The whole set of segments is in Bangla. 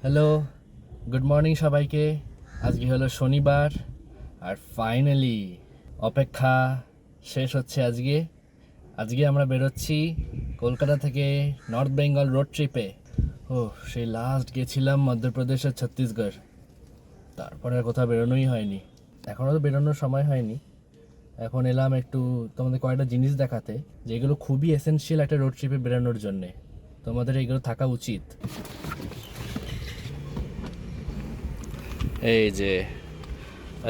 হ্যালো, গুড মর্নিং সবাইকে। আজকে হলো শনিবার আর ফাইনালি অপেক্ষা শেষ হচ্ছে। আজকে আমরা বেরোচ্ছি কলকাতা থেকে নর্থ বেঙ্গল রোড ট্রিপে। সেই লাস্ট গেছিলাম মধ্যপ্রদেশের ছত্তিশগড়, তারপরে আর কোথাও বেরোনোই হয়নি। এখনও তো বেরোনোর সময় হয়নি। এখন এলাম একটু তোমাদের কয়েকটা জিনিস দেখাতে, যেগুলো খুবই এসেনশিয়াল একটা রোড ট্রিপে বেরোনোর জন্যে। তোমাদের এগুলো থাকা উচিত। এই যে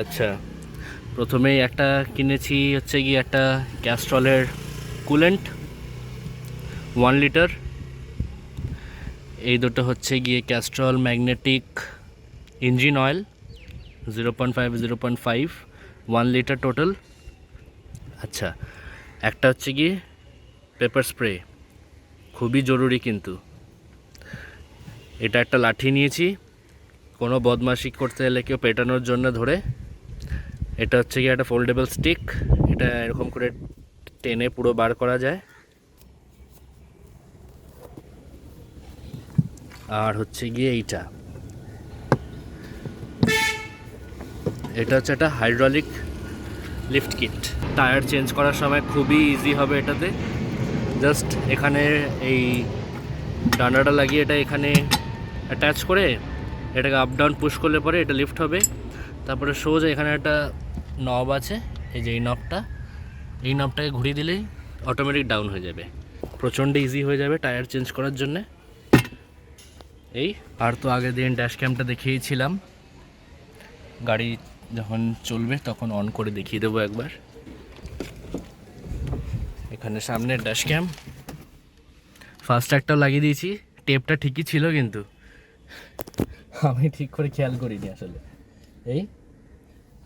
আচ্ছা, প্রথমেই একটা কিনেছি হচ্ছে গিয়ে একটা ক্যাস্ট্রলের কুলেন্ট 1 লিটার। এই দুটো হচ্ছে গিয়ে Castrol magnetic engine oil 0.5 1 litre total. আচ্ছা, একটা হচ্ছে গিয়ে পেপার স্প্রে, খুবই জরুরি কিন্তু। এটা একটা লাঠি নিয়েছি কোনো বদমাশি করতে এলে কেউ পেটানোর জন্য ধরে। এটা হচ্ছে গিয়ে একটা ফোল্ডেবল স্টিক, এটা এরকম করে টেনে পুরো বার করা যায়। আর হচ্ছে গিয়ে এটা হচ্ছে একটা hydraulic lift kit. Tyre change করার সময় খুবই ইজি হবে এটাতে। জাস্ট এখানে এই ডান্ডাটা লাগিয়ে এটা এখানে অ্যাটাচ করে এটাকে আপ ডাউন পুশ করলে পরে এটা লিফট হবে। তারপরে সোজা এখানে একটা নব আছে, এই যে এই নবটাকে ঘুরিয়ে দিলেই অটোমেটিক ডাউন হয়ে যাবে। প্রচণ্ড ইজি হয়ে যাবে টায়ার চেঞ্জ করার জন্যে। আর তো আগের দিন ড্যাশ ক্যামটা দেখিয়েছিলাম, গাড়ি যখন চলবে তখন অন করে দেখিয়ে দেবো একবার। এখানে সামনের ড্যাশ ক্যাম, ফার্স্ট ট্র্যাকটাও লাগিয়ে দিয়েছি। টেপটা ঠিকই ছিল কিন্তু আমি ঠিক করে খেয়াল করিনি আসলে।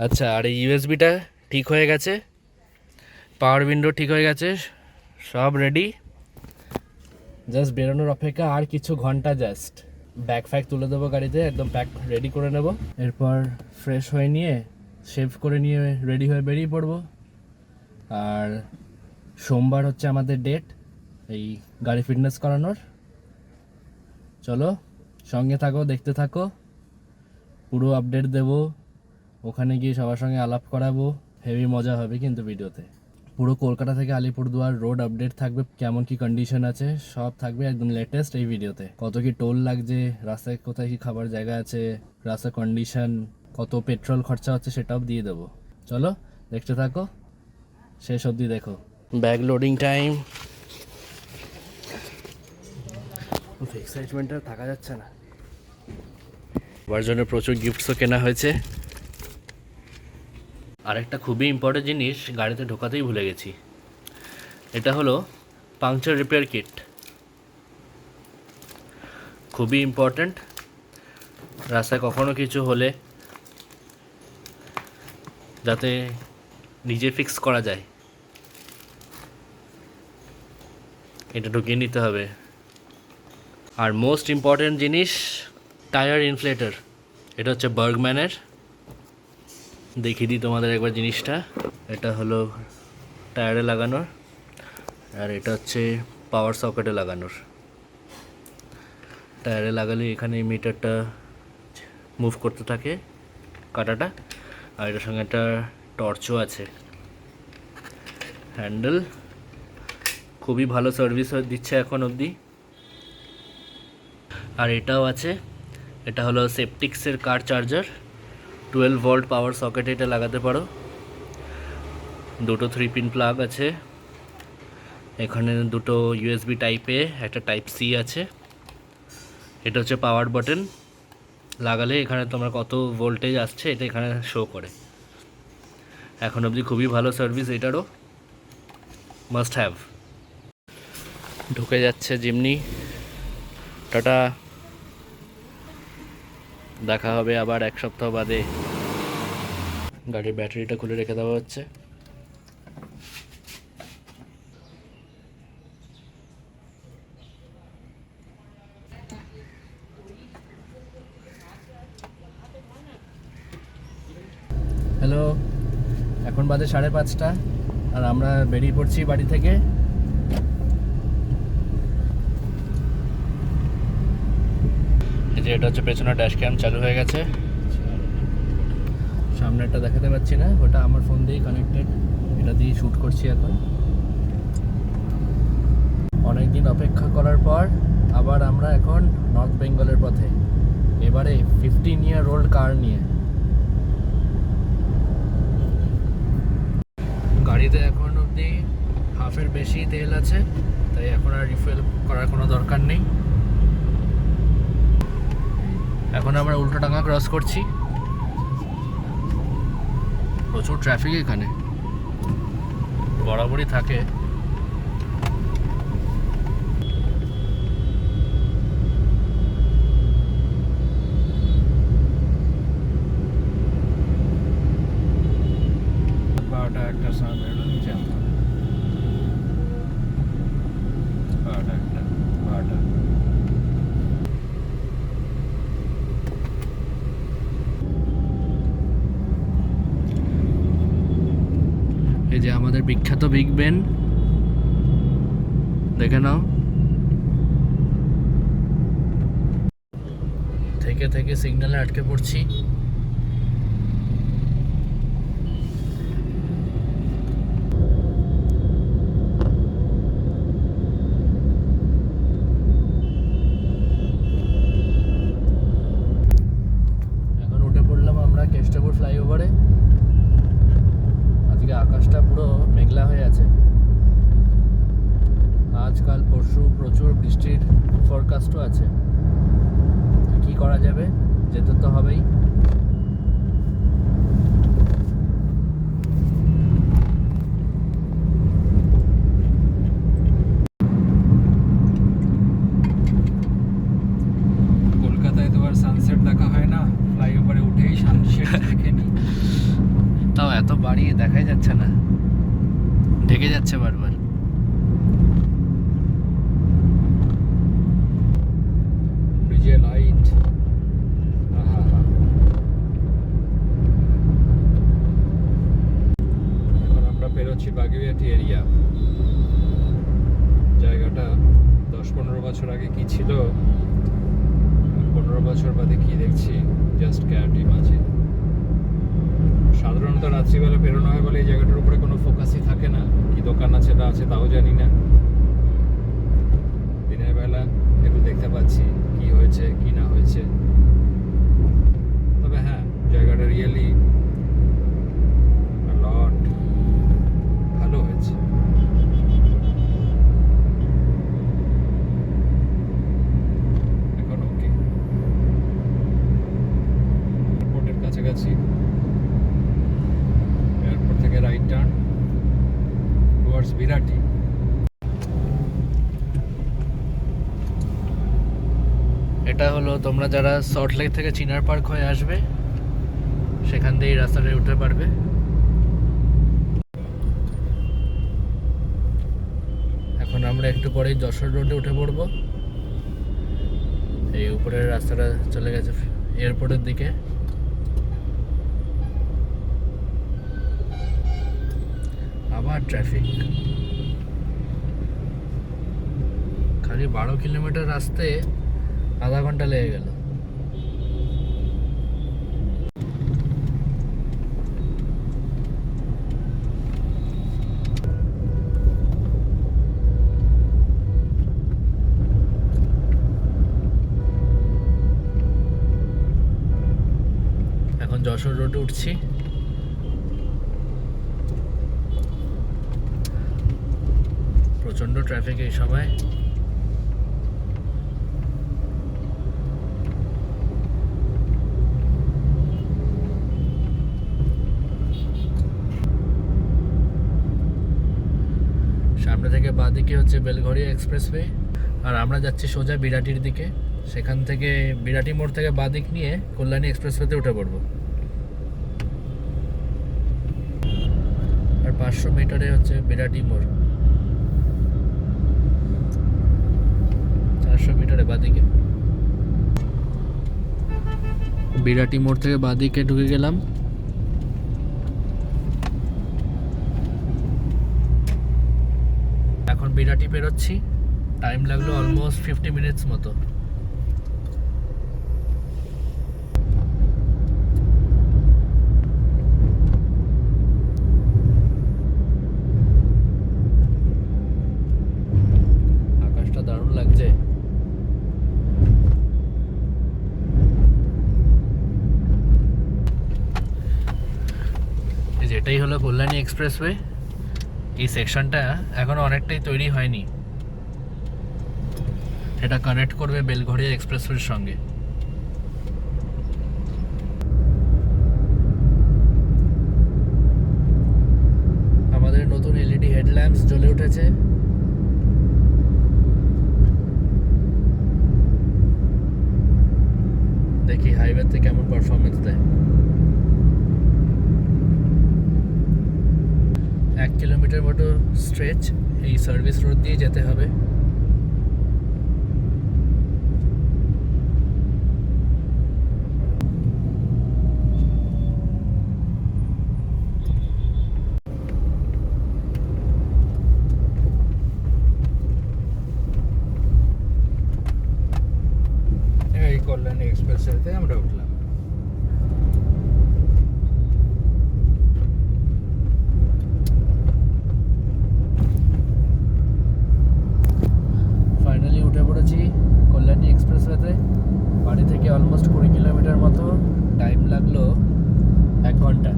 আচ্ছা, আর এই ইউএসবিটা ঠিক হয়ে গেছে, পাওয়ার উইন্ডো ঠিক হয়ে গেছে, সব রেডি। জাস্ট বেরোনোর অপেক্ষা, আর কিছু ঘন্টা। জাস্ট ব্যাগ ফ্যাগ তুলে দেবো গাড়িতে, একদম প্যাক রেডি করে নেব। এরপর ফ্রেশ হয়ে নিয়ে শেভ করে নিয়ে রেডি হয়ে বেরিয়ে পড়বো। আর সোমবার হচ্ছে আমাদের ডেট এই গাড়ি ফিটনেস করানোর। চলো সঙ্গে থাকো, দেখতে থাকো, পুরো আপডেট দেবো। ওখানে গিয়ে সবার সঙ্গে আলাপ করাবো, হেভি মজা হবে কিন্তু ভিডিওতে। পুরো কলকাতা থেকে আলিপুরদুয়ার রোড আপডেট থাকবে, কেমন কি কন্ডিশন আছে সব থাকবে একদম লেটেস্ট এই ভিডিওতে। কত কি টোল লাগছে, রাস্তায় কোথায় কি খাবার জায়গা আছে, রাস্তার কন্ডিশন, কত পেট্রোল খরচা হচ্ছে সেটাও দিয়ে দেবো। চলো দেখতে থাকো, শেষ অবধি দেখো। Bag loading time. এক্সাইটমেন্টটা থাকা যাচ্ছে না। ওর জন্য প্রচুর গিফটসও কেনা হয়েছে। আরেকটা খুবই ইম্পর্টেন্ট জিনিস গাড়িতে ঢোকাতেই ভুলে গেছি, এটা হলো পাংচার রিপেয়ার কিট। খুবই ইম্পর্ট্যান্ট, রাস্তায় কখনো কিছু হলে যাতে নিজে ফিক্স করা যায়, এটা ঢুকিয়ে নিতে হবে। আর মোস্ট ইম্পর্ট্যান্ট জিনিস টায়ার ইনফ্লেটার, এটা হচ্ছে বার্গম্যানের। দেখিয়ে দিই তোমাদের একবার জিনিসটা। এটা হলো টায়ারে লাগানোর, আর এটা হচ্ছে পাওয়ার সকেটে লাগানোর। টায়ারে লাগালে এখানে মিটারটা মুভ করতে থাকে, কাঁটাটা। আর এটার সঙ্গে একটা টর্চও আছে, হ্যান্ডেল। খুবই ভালো সার্ভিস দিচ্ছে এখন অবধি। আর এটাও আছে, এটা হলো সেপটিক্সের কার চার্জার, 12 ভোল্ট পাওয়ার সকেটে এটা লাগাতে পারো। দুটো 3 পিন প্লাগ আছে, এখানে দুটো ইউএসবি টাইপে, একটা টাইপ সি আছে। এটা হচ্ছে পাওয়ার বাটন, লাগালে এখানে তোমার কত ভোল্টেজ আসছে এটা এখানে শো করে। এখন অবধি খুবই ভালো সার্ভিস এটারও, মাস্ট হ্যাভ। ঢুকে যাচ্ছে জিমনি। টাটা, দেখা হবে আবার 1 সপ্তাহ বাদে। গাড়ির ব্যাটারিটা খুলে রেখে দেওয়া হচ্ছে। হ্যালো, এখন বাজে 5:30 আর আমরা বেরিয়ে পড়ছি বাড়ি থেকে। এই যে এটা হচ্ছে পেছনে ড্যাশ ক্যাম চালু হয়ে গেছে, সামনেরটা দেখাতে পাচ্ছি না, ওটা আমার ফোন দিয়েই কানেক্টেড, এটা দিয়ে শ্যুট করছি এখন। অনেক দিন অপেক্ষা করার পর আবার আমরা এখন নর্থ বেঙ্গলের পথে, এবারে 15-year-old কার নিয়ে। গাড়িতে এখন অবধি হাফের বেশি তেল আছে, তাই এখন আর রিফুয়েল করার কোনো দরকার নেই। এখন আমরা উল্টোডাঙ্গা ক্রস করছি, প্রচুর ট্রাফিক এখানে বরাবরই থাকে। একটা নিচে এই যে আমাদের বিখ্যাত বিগ বেন, দেখে নাও। থেকে থেকে সিগন্যালে আটকে পড়ছি। এখন উঠে পড়লাম আমরা কেষ্টপুর ফ্লাইওভারে। আজকে আকাশটা পুরো মেঘলা হয়ে আছে, আজকাল পরশু প্রচুর বৃষ্টির ফরকাস্টও আছে। কি করা যাবে, যেতে তো হবেই। কলকাতায় তো আর সানসেট দেখা হয় না, ফ্লাইওভারে উঠেই সানসেট দেখে নি। তাও এত বাড়িয়ে দেখাই যাচ্ছে না, ঢেকে যাচ্ছে বারবার। ব্রিজে লাইট, এখন আমরা পেরোচ্ছি বাগুইআটি এরিয়া। জায়গাটা 10-15 বছর আগে কি ছিল, 15 বছর বাদে কি দেখছি, জাস্ট ক্যাটি মাঝে। সাধারণত রাত্রিবেলা বেরোনো হয় বলে এই জায়গাটার উপরে কোনো ফোকাসই থাকে না, কি দোকান আছে না আছে তাও জানি না। দিনের বেলা একটু দেখতে পাচ্ছি কি হয়েছে কি না হয়েছে। তবে হ্যাঁ, জায়গাটা রিয়েলি লট ভালো হয়েছে। এখন ওকে, এয়ারপোর্টের কাছাকাছি। এয়ারপোর্ট থেকে রাইট টার্ন টুয়ার্ডস বিরাটি। এটা হলো তোমরা যারা সল্টলেক থেকে চিনার পার্ক হয়ে আসবে, সেখান দিয়ে এই রাস্তাটায় উঠতে পারবে। এখন আমরা একটু পরেই যশোর রোডে উঠে পড়বো। এই উপরের রাস্তাটা চলে গেছে এয়ারপোর্টের দিকে। আবার ট্রাফিক, খালি 12 কিলোমিটার রাস্তায় আধা ঘন্টা লেগে গেল। এখন যশোর রোডে উঠছি। প্রচন্ড ট্রাফিক এই সময়। সামনে থেকে বাঁদিকে হচ্ছে বেলঘড়িয়া এক্সপ্রেসওয়ে, আর আমরা যাচ্ছি সোজা বিরাটির দিকে। সেখান থেকে বিরাটি মোড় থেকে বাঁদিক নিয়ে কল্যাণী এক্সপ্রেসওয়েতে উঠে পড়বো। আর 500 মিটারে হচ্ছে বিরাটি মোড়, 400 মিটারে বাঁদিকে। বিরাটি মোড় থেকে বাঁদিকে ঢুকে গেলাম। এখন বিরাটি পেরোচ্ছি, টাইম লাগলো অলমোস্ট 50 মিনিটস মতো। এটাই হলো কল্যাণী এক্সপ্রেসওয়ে। এই সেকশনটা এখনো অনেকটাই তৈরি হয়নি। এটা কানেক্ট করবে বেলঘড়িয়া এক্সপ্রেসওয়ের সঙ্গে। আমাদের নতুন এলইডি হেডল্যাম্পস জ্বলে উঠেছে। দেখি হাইওয়েতে কেমন পারফরমেন্স দেয়। 1 কিলোমিটার মতো স্ট্রেচ এই সার্ভিস রোড দিয়ে যেতে হবে। এই কল্যাণী এক্সপ্রেসওয়েতে আমরা উঠলাম। ফাইনালি উঠে পড়েছি কল্যাণী এক্সপ্রেসওয়েতে। বাড়ি থেকে অলমোস্ট 20 কিলোমিটার মতো, টাইম লাগলো 1 ঘন্টা।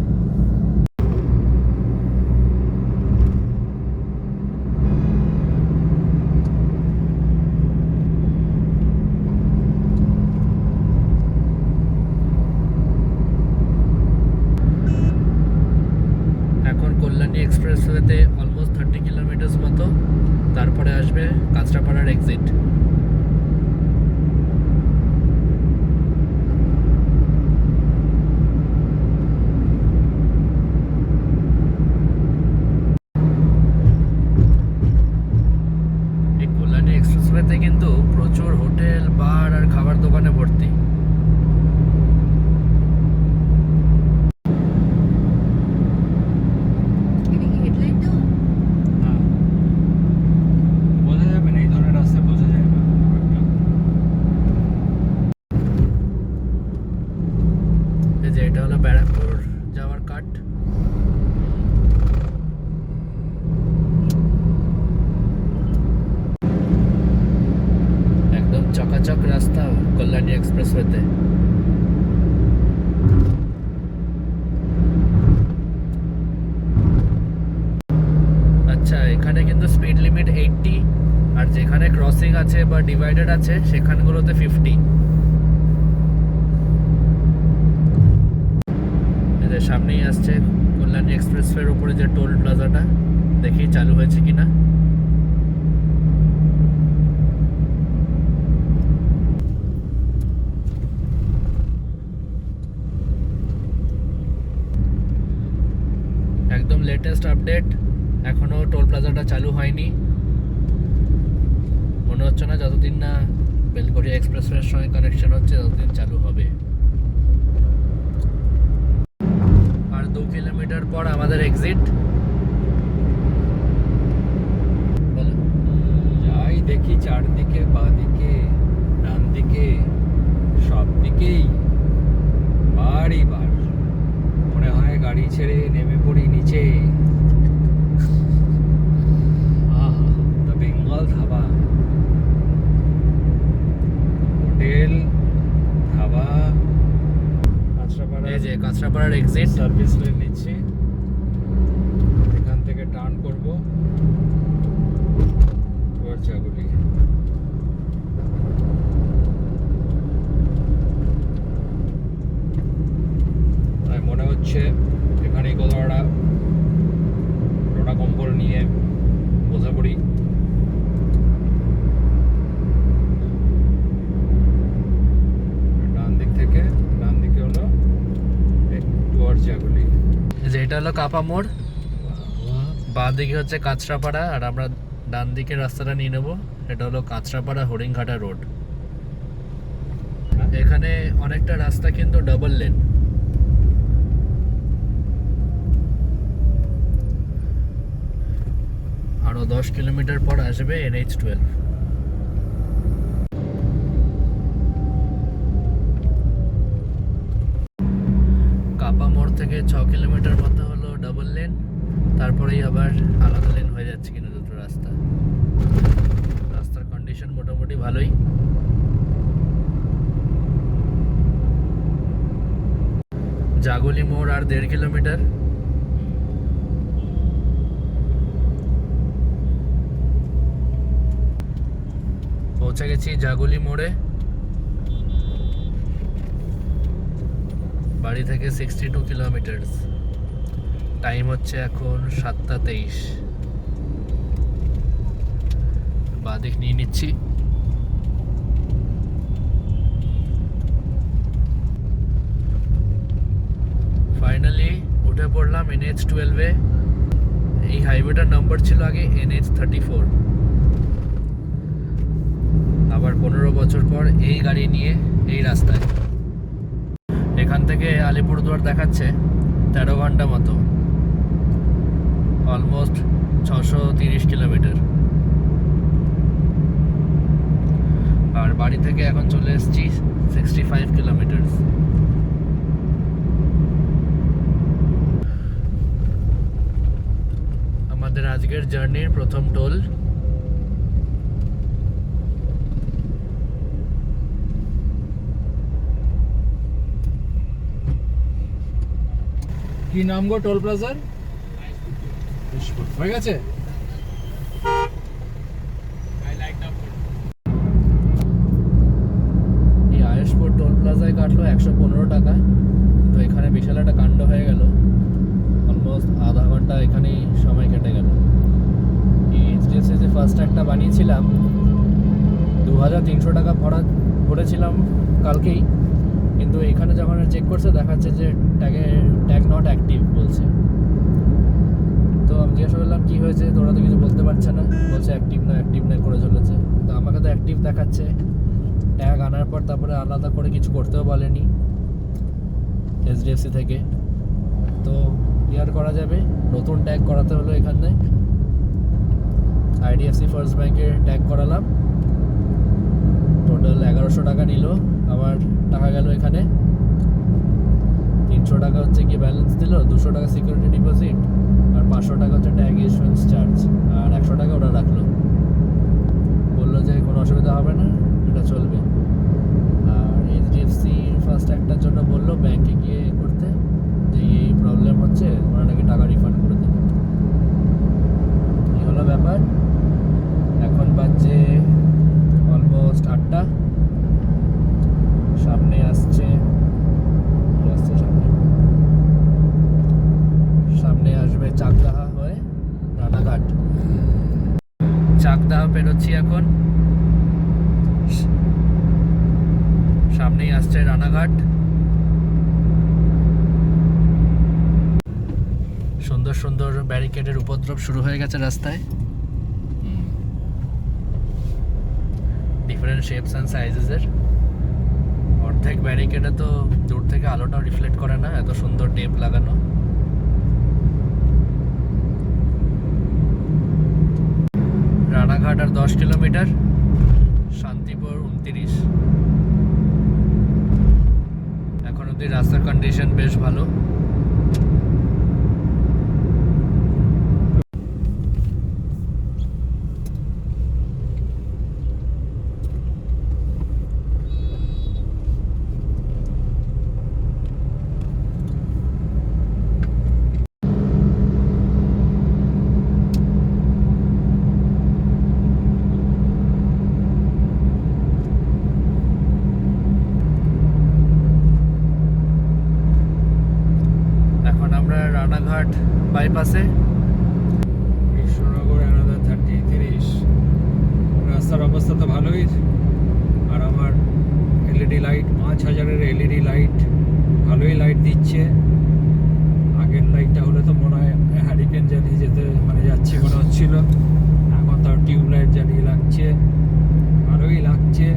এখন কল্যাণী এক্সপ্রেসওয়েতে অলমোস্ট 30 কিলোমিটার মতো, তারপরে আসবে কাঁচরাপাড়ার এক্সিট। এই কল্যাণী এক্সপ্রেসওয়েতে কিন্তু প্রচুর হোটেল, বার আর খাবার দোকানে ভর্তি। বোঝা যাবে না, এই ধরনের রাস্তায় বোঝা যায় না খুব একটা। এই যে এটা হলো ব্যারাকপুর যাওয়ার কাট। একদম চকাচক রাস্তা কল্যাণী এক্সপ্রেসওয়েতে। আচ্ছা, এখানে কিন্তু স্পিড লিমিট 80, আর যেখানে ক্রসিং আছে বা ডিভাইডার আছে সেখানগুলোতে 50। এদের সামনেই আসছে কল্যাণী এক্সপ্রেসওয়ের উপরে যে টোল প্লাজাটা, দেখি চালু হয়েছে কিনা। একদম লেটেস্ট আপডেট, এখনো টোল প্লাজাটা চালু হয়নি। মনে হচ্ছে না যতদিন না বেলঘড়িয়া এক্সপ্রেসওয়ের সঙ্গে কানেকশন হচ্ছে ততদিন চালু হবে। আর 2 কিলোমিটার পর আমাদের এক্সিট। বলো। যাই দেখি চারদিকে, বাঁদিকে, ডান দিকে, সব দিকেই বাড়ি বার। মনে হয় গাড়ি ছেড়ে নেমে পড়ি নিচে। The Bengal dhaba, hotel, dhaba, Kanchrapara. এই যে কাঁচরাপাড়ার এক্সিট। সার্ভিস লেন নিচ্ছি, এখান থেকে টার্ন করব চাগুলি। মনে হচ্ছে এখানে কোথাও একটা লোটা কম্বল নিয়ে বসে পড়ি। ডান দিকে হলো টুয়ার্ডস জাগুলি। যে এটা হলো কাপা মোড়, বাঁ দিকে হচ্ছে কাঁচরাপাড়া, আর আমরা ডান দিকে রাস্তাটা নিয়ে নেবো। এটা হলো কাঁচরাপাড়া হরিণঘাটা রোড। এখানে অনেকটা রাস্তা কিন্তু ডাবল লেন। আরো 10 কিলোমিটার পর আসবে NH12। কাপা মোড় থেকে 6 কিলোমিটার মতো হলো ডাবল লেন, তারপরেই আবার আলাদা লেন হয়ে যাচ্ছে কিন্তু দুটো রাস্তা। রাস্তার কন্ডিশন মোটামুটি ভালোই। জাগুলি মোড় আর 1.5 কিলোমিটার। পৌঁছে গেছি জাগুলি মোড়ে। বাড়ি থেকে 62 কিলোমিটার। টাইম হচ্ছে এখন 7:23। বাদিক নিয়ে নিচ্ছি। ফাইনালি উঠে পড়লাম NH12-এ। এই হাইওয়েটার নাম্বার ছিল আগে NH34। আবার 15 বছর পর এই গাড়ি নিয়ে এই রাস্তায়। এখান থেকে আলিপুরদুয়ার দেখাচ্ছে 13 ঘন্টা মতো, অলমোস্ট 630 কিলোমিটার। আর বাড়ি থেকে এখন চলে এসেছি 65 কিলোমিটার। আমাদের আজকের জার্নির প্রথম টোল। কি নাম গো টোল প্লাজার? হয়ে গেছে। এই আয়েশপুর টোল প্লাজায় কাটলো 115 টাকা। তো এখানে বিশাল একটা কাণ্ড হয়ে গেল, অলমোস্ট আধা ঘন্টা এখানেই সময় কেটে গেল। এই এইচডিএফসি যে ফার্স্ট ট্যাগটা বানিয়েছিলাম 2300 টাকা ভরেছিলাম কালকেই, কিন্তু এখানে যখন চেক করছে দেখাচ্ছে যে ট্যাগ নট অ্যাক্টিভ বলছে। তো আমি জিজ্ঞাসা করলাম কী হয়েছে, তোরা তো কিছু বলতে পারছে না, বলছে অ্যাক্টিভ না করে চলেছে। তো আমাকে তো অ্যাক্টিভ দেখাচ্ছে। ট্যাগ আনার পর তারপরে আলাদা করে কিছু করতেও বলেনি এইচডিএফসি থেকে। তো ইয়ার করা যাবে, নতুন ট্যাগ করাতে হলো। এখানে আইডিএফসি ফার্স্ট ব্যাংকের ট্যাগ করালাম, টোটাল 1100 টাকা নিল। আবার টাকা গেল এখানে 300 টাকা হচ্ছে কি ব্যালেন্স দিল, 200 টাকা সিকিউরিটি ডিপোজিট, আর 500 টাকা হচ্ছে ট্যাগ ইস্যুয়েন্স চার্জ, আর 100 টাকা ওরা রাখলো। বললো যে কোনো অসুবিধা হবে না, এটা চলবে। আর এইচডিএফসি ফার্স্ট ট্যাগটার জন্য বললো ব্যাংকে গিয়ে করতে, যে এই প্রবলেম হচ্ছে, ওরা নাকি টাকা রিফান্ড করে দেবে। এই হলো ব্যাপার। এখন বাজছে অলমোস্ট 8টা। সামনে আসছে সামনে আসবে চাকদাহা হয়ে রানাঘাট। চাকদাহা পেরোচ্ছি এখন, সামনেই আসছে রানাঘাট। সুন্দর সুন্দর ব্যারিকেডের উপদ্রব শুরু হয়ে গেছে রাস্তায়, ডিফারেন্ট শেপস অ্যান্ড সাইজেসের। অর্ধেক ব্যারিকেডে তো দূর থেকে আলোটাও রিফ্লেক্ট করে না, এত সুন্দর টেপ লাগানো। রানাঘাট আর 10 কিলোমিটার, শান্তিপুর 29। এখন অব্দি রাস্তার কন্ডিশন বেশ ভালো। রানাঘাট বাইপাসে। কৃষ্ণনগর অ্যানাদার 30 রাস্তার অবস্থা তো ভালোই। আর আমার এলইডি লাইট 5000-এর এলইডি লাইট ভালোই লাইট দিচ্ছে। আগের লাইটটা হলে তো মনে হয় হ্যারিকেন জ্বালিয়ে যেতে যাচ্ছে মনে হচ্ছিল, এখন তার টিউব লাইট জ্বালিয়ে লাগছে, ভালোই লাগছে।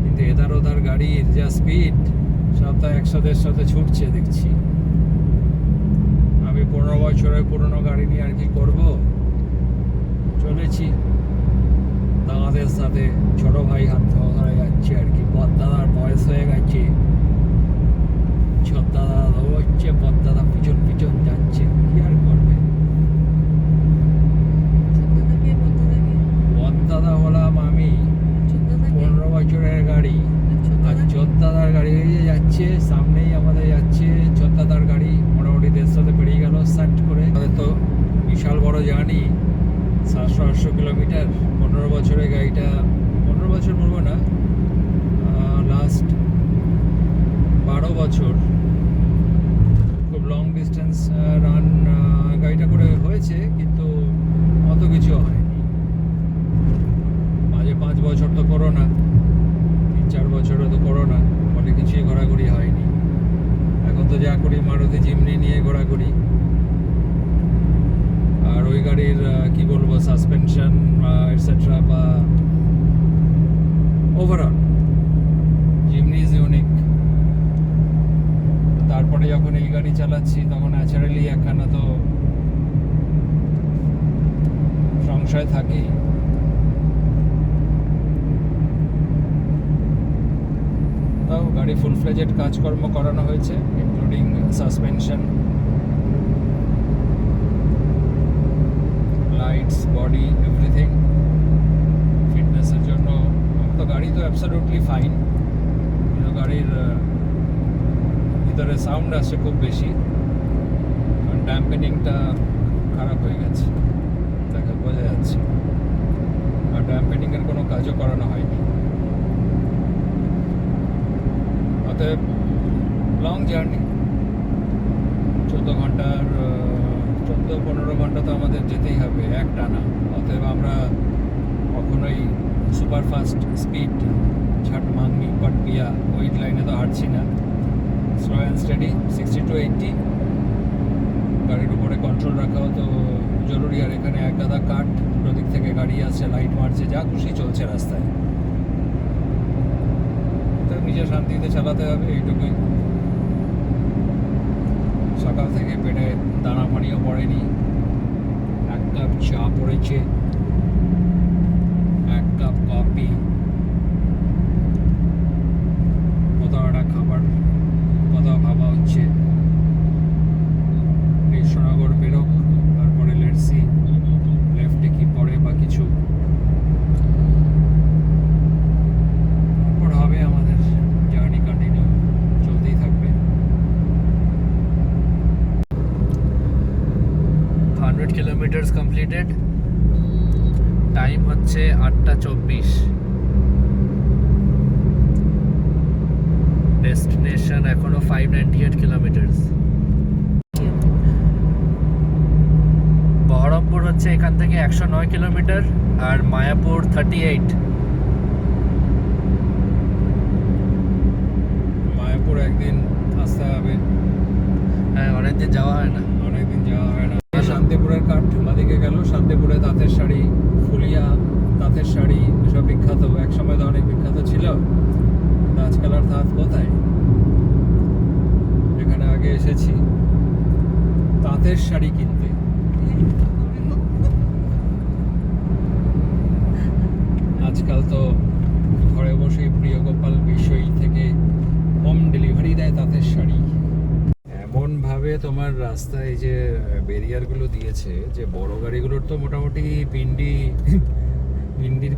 কিন্তু এধার ওধার গাড়ির যা স্পিড, সব তো 100-150 ছুটছে দেখছি। আমি 15 বছরের পুরনো গাড়ি নিয়ে আর কি করবো, চলেছি দাদাদের সাথে। ছোট ভাই হাত ধরে যাচ্ছে আর কি, পদ্মাদার বয়স হয়ে গেছে, ছোট দাদা হচ্ছে, পদ্মাদা পিছন পিছন যাচ্ছে, কি আর করবে। পদ্মাদা হলাম আমি, 15 বছরের গাড়ি, আর চোদ্দাদার গাড়ি যাচ্ছে সামনেই, আমাদের যাচ্ছে চোদ্দাদার গাড়ি। মোটামুটি 150-তে পেরিয়ে গেল সার্ট করে। আমাদের তো বিশাল বড় জার্নি, 700-800 কিলোমিটার। 15 বছরের গাড়িটা বছরও তো করোনা, ফলে কিছুই ঘোরাঘুরি হয়নি। এখন তো যা করি মারুতি জিমনি নিয়ে ঘোরাঘুরি। আর ওই গাড়ির কি বলবো, সাসপেনশন এটসেট্রা বা ওভারঅল জিমনি ইজ ইউনিক। তারপরে যখন এই গাড়ি চালাচ্ছি তখন ন্যাচারালি একখানা তো সংশয় থাকেই। তাও গাড়ি ফুল ফ্লেজেড কাজকর্ম করানো হয়েছে, including suspension, lights, body, everything. ফিটনেসের জন্য তো গাড়ি তো অ্যাবসলিউটলি ফাইন, কিন্তু গাড়ির ভিতরে সাউন্ড আসছে খুব বেশি, কারণ ড্যাম্পেনিংটা খারাপ হয়ে গেছে, দেখা বোঝা যাচ্ছে। আর ড্যাম্পেনিংয়ের কোনো কাজও করানো হয়নি। অতএব লং জার্নি, 14-15 ঘন্টা তো আমাদের যেতেই হবে এক টানা। অতএব আমরা কখনোই সুপারফাস্ট স্পিড, ঝাট মাংনি পটপিয়া ওই লাইনে তো হাঁটছি না। Slow and steady 60 to 80। গাড়ির উপরে কন্ট্রোল রাখাও তো জরুরি। আর এখানে এক গাদা কাঠ, প্রদিক থেকে গাড়ি আসছে, লাইট মারছে, যা খুশি চলছে রাস্তায়। তো নিজে শান্তিতে চালাতে হবে, এইটুকুই। সকাল থেকে পেটে দানা পানিও পড়েনি, 1 কাপ চা পড়েছে, 1 কাপ কফি, কোথাও একটা খাবার, কোথাও ভাবা হচ্ছে কৃষ্ণনগর বেরোক, তারপরে লেটস সি লেফটে কি পড়ে বা কিছু, তারপর হবে আমাদের জার্নি কন্টিনিউ, চলতেই থাকবে। 100 কিলোমিটার্স কমপ্লিটেড, টাইম হচ্ছে 8:24। ডেস্টিনেশন এখনো 598 কিলোমিটার্স। বহরমপুর হচ্ছে এখান থেকে 109 কিলোমিটার, আর মায়াপুর 38। মায়াপুর একদিন আসতে হবে। হ্যাঁ, অনেকদিন যাওয়া হয় না। অনেকদিন যাওয়া হয় না। শান্তিপুরের কাঠ বাদিকে গেল, শান্তিপুরে তাঁতের শাড়ি, ফুলিয়া তাঁতের শাড়ি এসব বিখ্যাত, একসময় তো অনেক বিখ্যাত ছিল, কিন্তু আজকাল আর তাঁত কোথায়। এখানে আগে এসেছি তাঁতের শাড়ি কিনতে, আজকাল তো ঘরে বসে প্রিয় গোপাল বিষয় থেকে হোম ডেলিভারি দেয় তাঁতের শাড়ি। এমন ভাবে তোমার রাস্তায় এই যে ব্যারিয়ারগুলো দিয়েছে যে বড় গাড়িগুলোর তো মোটামুটি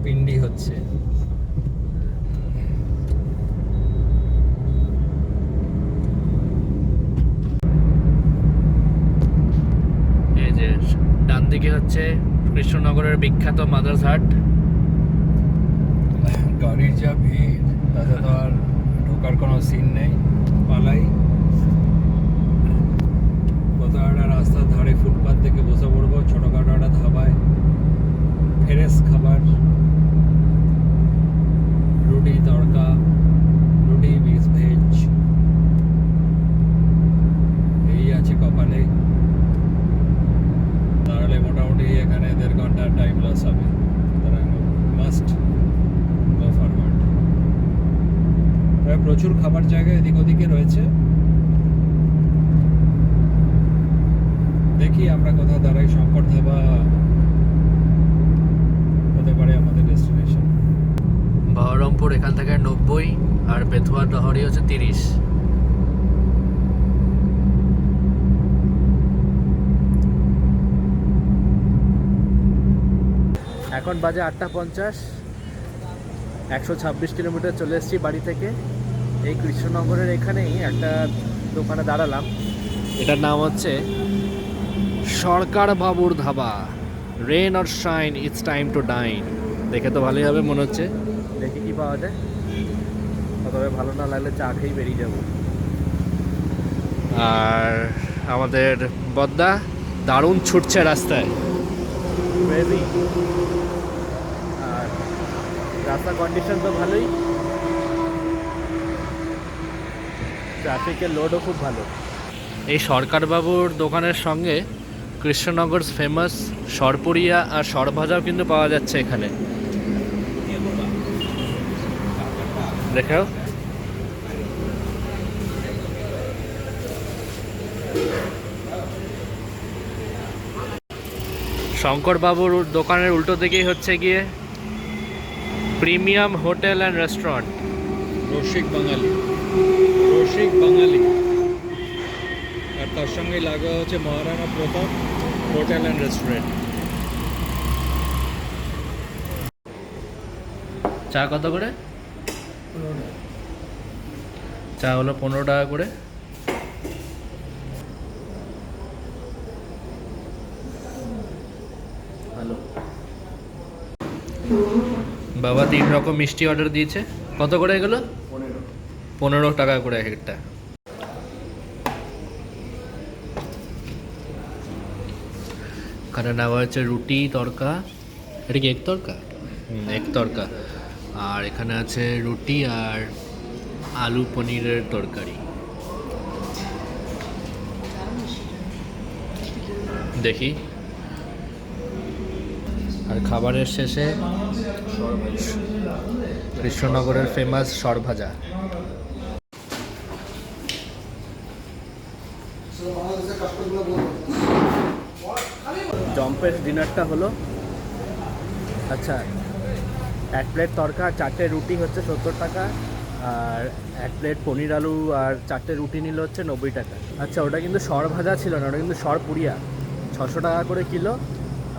পিন্ডি হচ্ছে। এই যে ডান দিকে হচ্ছে কৃষ্ণনগরের বিখ্যাত মাদার্স হাট। গাড়ির যা ভিড়, তাতে তো আর ঢোকার কোনো সিন নেই, পালাই। কোথাও একটা রাস্তার ধারে ফুটপাথ থেকে বসে পড়বো, ছোটোখাটো একটা ধাবায়, ফ্রেশ খাবার, রুটি তড়কা, রুটি মিক্স ভেজ, এই আছে কপালে। তাহলে মোটামুটি এখানে 1.5 ঘন্টার টাইম লস হবে, সুতরাং মাস্ট গো ফরওয়ার্ড। প্রচুর খাবার জায়গা এদিক ওদিকে রয়েছে, দেখি আমরা কোথাও দাঁড়াই। শঙ্কর ধাবা হতে পারে আমাদের ডেস্টিনেশন। বহরমপুর এখান থেকে 90, আর বেথুয়া ডহরি হচ্ছে 30। এখন বাজে 8:50, 126 কিলোমিটার চলে এসেছি বাড়ি থেকে। এই কৃষ্ণনগরের এখানেই একটা দোকানে দাঁড়ালাম, এটার নাম হচ্ছে সরকার বাবুর dhaba. Rain or shine, it's time to dine. দেখে তো ভালোই হবে মনে হচ্ছে, দেখি কি পাওয়া যায়। তবে ভালো না লাগলে চা খেয়েই বেরিয়ে যাব। আর আমাদের বদ্দা দারুণ ছুটছে রাস্তায়, বেবি। আর রাস্তার কন্ডিশন তো ভালোই, ট্রাফিকের লোডও খুব ভালো। এই সরকারবাবুর দোকানের সঙ্গে কৃষ্ণনগর ফেমাস সরপুরিয়া আর সরভাজাও কিন্তু পাওয়া যাচ্ছে এখানে। দেখাও। শঙ্করবাবুর দোকানের উল্টো দিকেই হচ্ছে গিয়ে প্রিমিয়াম হোটেল অ্যান্ড রেস্টুরেন্ট। রসিক বাঙালি, রসিক বাঙালি, আর তার সঙ্গে লাগা হচ্ছে Maharana Pratap hotel and restaurant. চা কত করে? চা হলো 15 টাকা করে। ভালো। বাবা 3 রকম মিষ্টি অর্ডার দিয়েছে। কত করে এগুলো? 15 টাকা করে এক একটা। এখানে নেওয়া হচ্ছে রুটি তড়কা। এটা কি এক তড়কা? এক তড়কা। আর এখানে আছে রুটি আর আলু পনিরের তরকারি। দেখি। আর খাবারের শেষে কৃষ্ণনগরের ফেমাস সরভাজা। জম্পের ডিনারটা হলো, আচ্ছা, 1 প্লেট তড়কা আর 4টে রুটি হচ্ছে 70 টাকা, আর 1 প্লেট পনির আলু আর 4টে রুটি নিল হচ্ছে 90 টাকা। আচ্ছা, ওটা কিন্তু সর ভাজা ছিল না, ওটা কিন্তু সর পুরিয়া। 600 টাকা করে কিলো,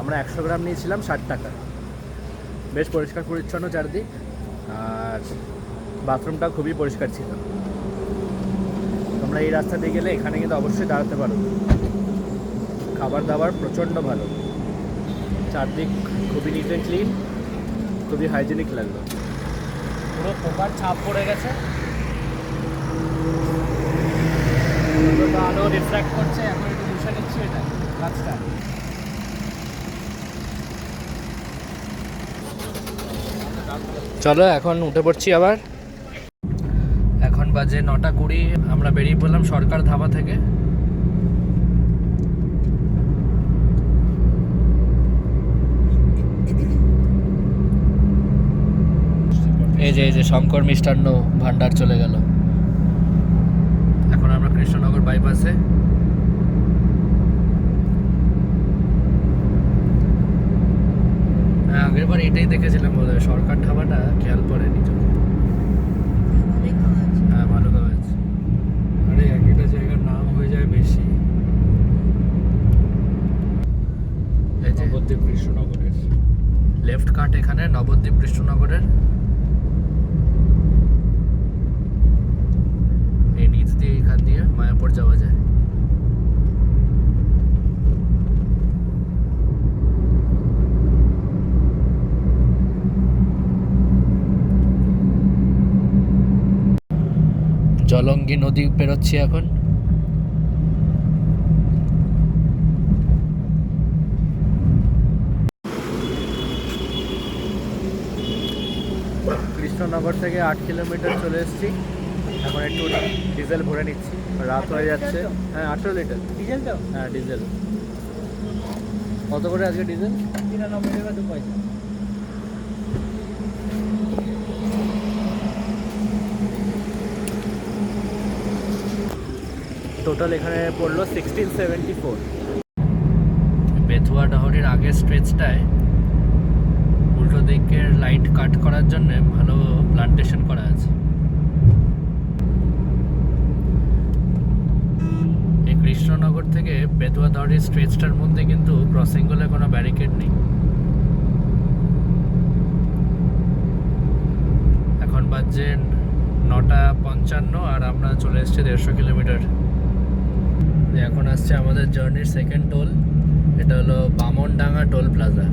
আমরা 100 গ্রাম নিয়েছিলাম 60 টাকা। বেশ পরিষ্কার পরিচ্ছন্ন চারদিক, আর বাথরুমটা খুবই পরিষ্কার ছিল। তোমরা এই রাস্তা দিয়ে গেলে এখানে কিন্তু অবশ্যই দাঁড়াতে পারো। খাবার দাবার প্রচণ্ড ভালো, চারদিক খুবই নিট অ্যান্ড ক্লিন, খুবই হাইজেনিক লাগলো। পুরো পোকার ছাপ পড়ে গেছে, আলো রিফ্র্যাক্ট করছে। এখন একটু মুছে নিচ্ছি এটা গাছটা। চলো এখন উঠে পড়ছি আবার। এখন বাজে 9:20। আমরা বেরিয়ে পড়লাম সরকার ধাবা থেকে। এই যে শঙ্কর মিষ্টান্ন ভান্ডার চলে গেল। এখন আমরা কৃষ্ণনগর বাইপাসে। আগের বার এটাই দেখেছিলাম বোধহয়, সরকার ধাবাটা খেয়াল পড়েনি চোখে। হ্যাঁ, ভালো খাওয়া আছে। আরে এক একটা জায়গার নাম হয়ে যায় বেশি। নবদ্বীপ কৃষ্ণনগরের লেফট কাট এখানে, নবদ্বীপ কৃষ্ণনগরের। এই নিচ দিয়ে এখান দিয়ে মায়াপুর যাওয়া যায়। জলঙ্গি নদী পেরোচ্ছি এখন। কৃষ্ণনগর থেকে 8 কিলোমিটার চলে এসেছি। এখন একটু ডিজেল ভরে নিচ্ছি, রাত হয়ে যাচ্ছে। হ্যাঁ, 18 লিটার ডিজেল তো। হ্যাঁ, ডিজেল। কত করে আজকে ডিজেল? 93 টাকা 2 পয়সা। টোটাল এখানে পড়লো 1674। বেথুয়া ডাহরির আগের স্ট্রেচটায় উল্টো দিকের লাইট কাট করার জন্য ভালো প্লান্টেশন করা আছে। এই কৃষ্ণনগর থেকে বেথুয়া ডাহরির স্ট্রেচটার মধ্যে কিন্তু ক্রসিং গুলো কোনো ব্যারিকেড নেই। এখন বাজে 9:55 আর আমরা চলে এসেছি 150 কিলোমিটার। এখন আসছে আমাদের জার্নির সেকেন্ড টোল, এটা হলো বামনডাঙ্গা টোল প্লাজা।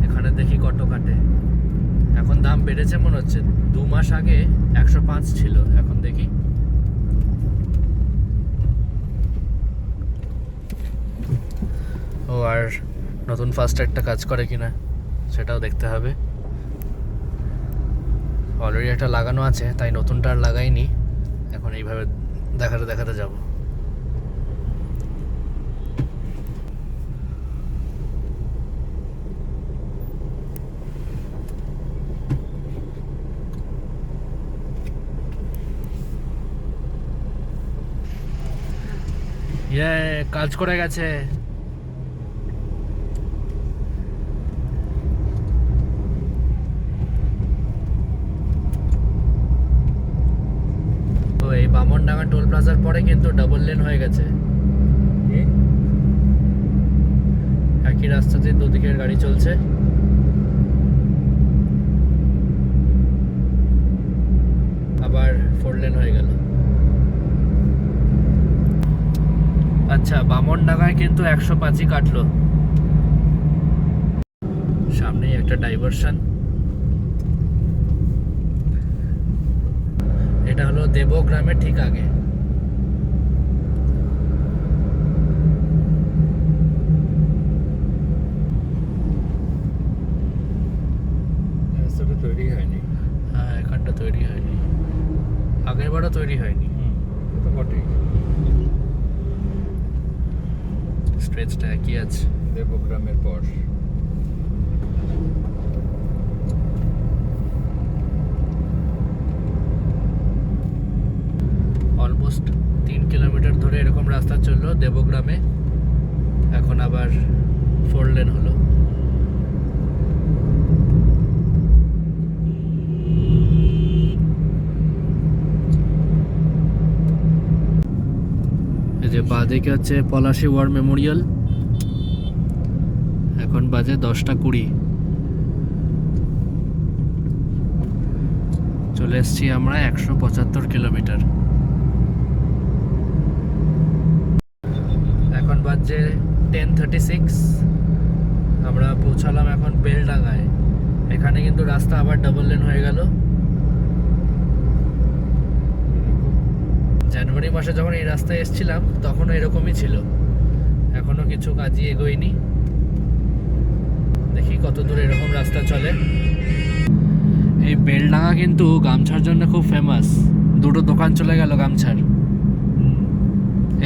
এখানে দেখি কত কাটে। এখন দাম বেড়েছে মনে হচ্ছে, 2 মাস আগে 105 ছিল, এখন দেখি। ও আর নতুন ফাস্ট্যাগটা কাজ করে কিনা সেটাও দেখতে হবে। অলরেডি একটা লাগানো আছে, তাই নতুনটা আর লাগাইনি। এখন এইভাবে দেখাতে দেখাতে যাব। কাজ করে গেছে। তো এই বামনডাঙ্গা টোল প্লাজার পরে কিন্তু ডাবল লেন হয়ে গেছে। একই রাস্তাতে দুদিকের গাড়ি চলছে। আবার 4 লেন হয়ে গেল। আচ্ছা, বামনডাঙ্গায় কিন্তু 105ই কাটলো। সামনেই একটা ডাইভারশন। এটা হলো দেবগ্রামের ঠিক আগে। রাস্তাটা তৈরি হয়নি। হ্যাঁ, এখানটা তৈরি হয়নি, আগের বারও তৈরি হয়নি। তো বটেই, স্ট্রেচটা একই আছে। দেবগ্রামের পর অলমোস্ট 3 কিলোমিটার ধরে এরকম রাস্তা চললো দেবগ্রামে, এখন আবার 4 লেন হলো। এই যে বাঁদিকে হচ্ছে পলাশী ওয়ার মেমোরিয়াল। এখন বাজে 10:20। চলে এসছি আমরা 175 কিলোমিটার। এখন বাজে 10:36। আমরা পৌঁছালাম এখন বেলডাঙ্গায়। এখানে কিন্তু রাস্তা আবার ডাবল লেন হয়ে গেল। জানুয়ারি মাসে যখন এই রাস্তায় এসেছিলাম তখনও এরকমই ছিল, এখনো কিছু কাজই এগোয়নি। দেখি কত দূর এরকম রাস্তা চলে। এই বেলডাঙ্গা কিন্তু গামছার জন্য খুব ফেমাস। দুটো দোকান চলে গেল গামছার।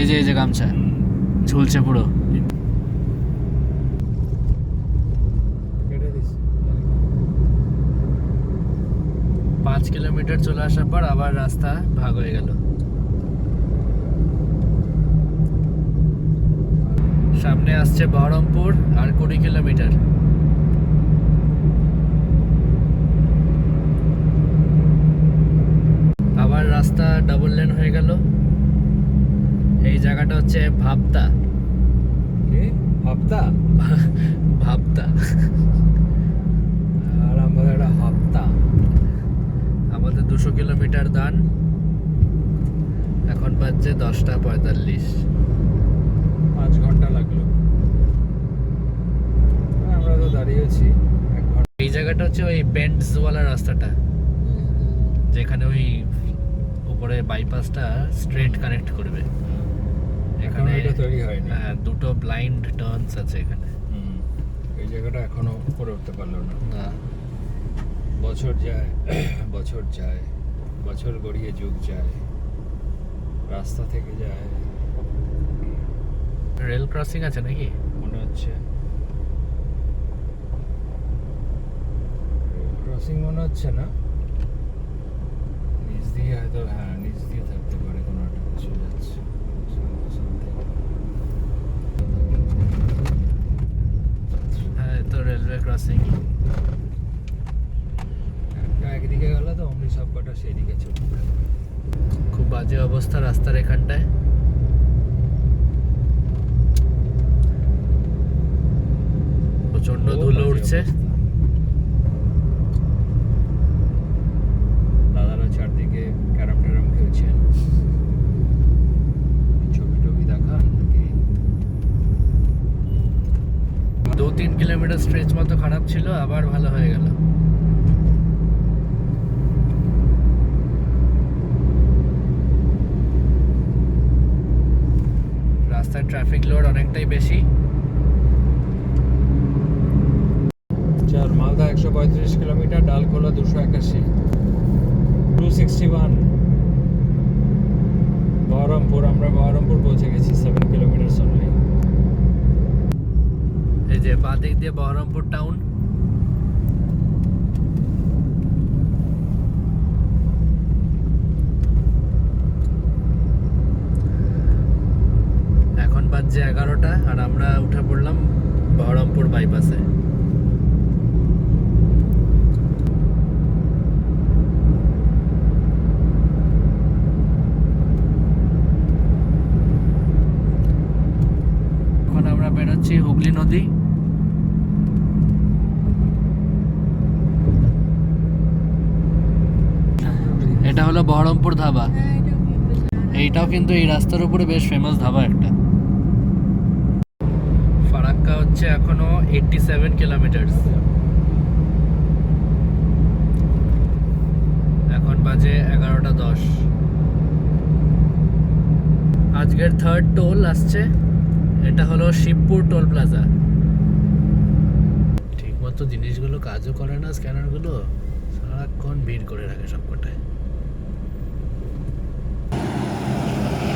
এই যে গামছা ঝুলছে পুরো। কেটে দিস। 5 কিলোমিটার চলে আসার পর আবার রাস্তা ভাগ হয়ে গেল। সামনে আসছে বহরমপুর, আর 20 কিলোমিটার। আবার রাস্তা ডাবল লেন হয়ে গেল। এই জায়গাটা হচ্ছে ভাবতা। হপ্তা ভাবতা। আর আমাদের একটা হপ্তা। আমাদের 200 কিলোমিটার দান। এখন বাজছে 10:45। 5 ঘন্টা লাগলো। আমরা তো দাঁড়িয়েছি 1 ঘন্টা। এই জায়গাটা হচ্ছে ওই বেন্ডসওয়ালা রাস্তাটা, যেখানে ওই উপরে বাইপাসটা স্ট্রেট কানেক্ট করবে। এখনো এটা তৈরি হয়নি। হ্যাঁ, দুটো ব্লাইন্ড টার্নস আছে এখানে। এই জায়গাটা এখনো উপরে উঠতে পারলো না। না, বছর যায়, বছর যায়, বছর গড়িয়ে যুগ যায়, রাস্তা থেকে যায়। রেল ক্রসিং আছে নাকি? মনে হচ্ছে ক্রসিং মনে হচ্ছে না। নিচ দিয়ে হয়তো, হ্যাঁ নিচ দিয়ে থাকতে পারে, কোনো একটা কিছু যাচ্ছে। হ্যাঁ, তো রেলওয়ে ক্রসিং। একটা একদিকে গেল তো অমনি সব কটা সেদিকে চলে গেল। খুব বাজে অবস্থা রাস্তার এখানটায়। প্রচন্ড ধুলো উঠছে। দাদারা চারদিকে ক্যারাম ট্যারাম খেলছেন। ছবি টবি দেখান নাকি? 2-3 কিলোমিটার স্ট্রেচ মতো খারাপ ছিল, আবার ভালো হয়ে গেল। রাস্তার ট্রাফিক লোড অনেকটাই বেশি। 135 কিলোমিটার, ডালখোলা 281, 261। বহরমপুর, আমরা বহরমপুর পৌঁছে গেছি, 7 কিলোমিটার অনলি। এই যে বাঁ দিক দিয়ে বহরমপুর টাউন। এখন বাজছে 11টা আর আমরা উঠে পড়লাম বহরমপুর বাইপাসে। এখন আমরা বেরোচ্ছি হুগলি নদী। এটা হলো বহরমপুর ধাবা। এইটাও কিন্তু এই রাস্তার উপরে বেশ ফেমাস ধাবা একটা। ফারাক্কা হচ্ছে এখনো 87 কিলোমিটার। এখন বাজে 11:10। আজকের থার্ড টোল আসছে, এটা হলো শিবপুর টোল প্লাজা। ঠিক মতো জিনিসগুলো কাজও করে না, স্ক্যানারগুলো সারাক্ষণ ভিড় করে রাখে সবকটায়।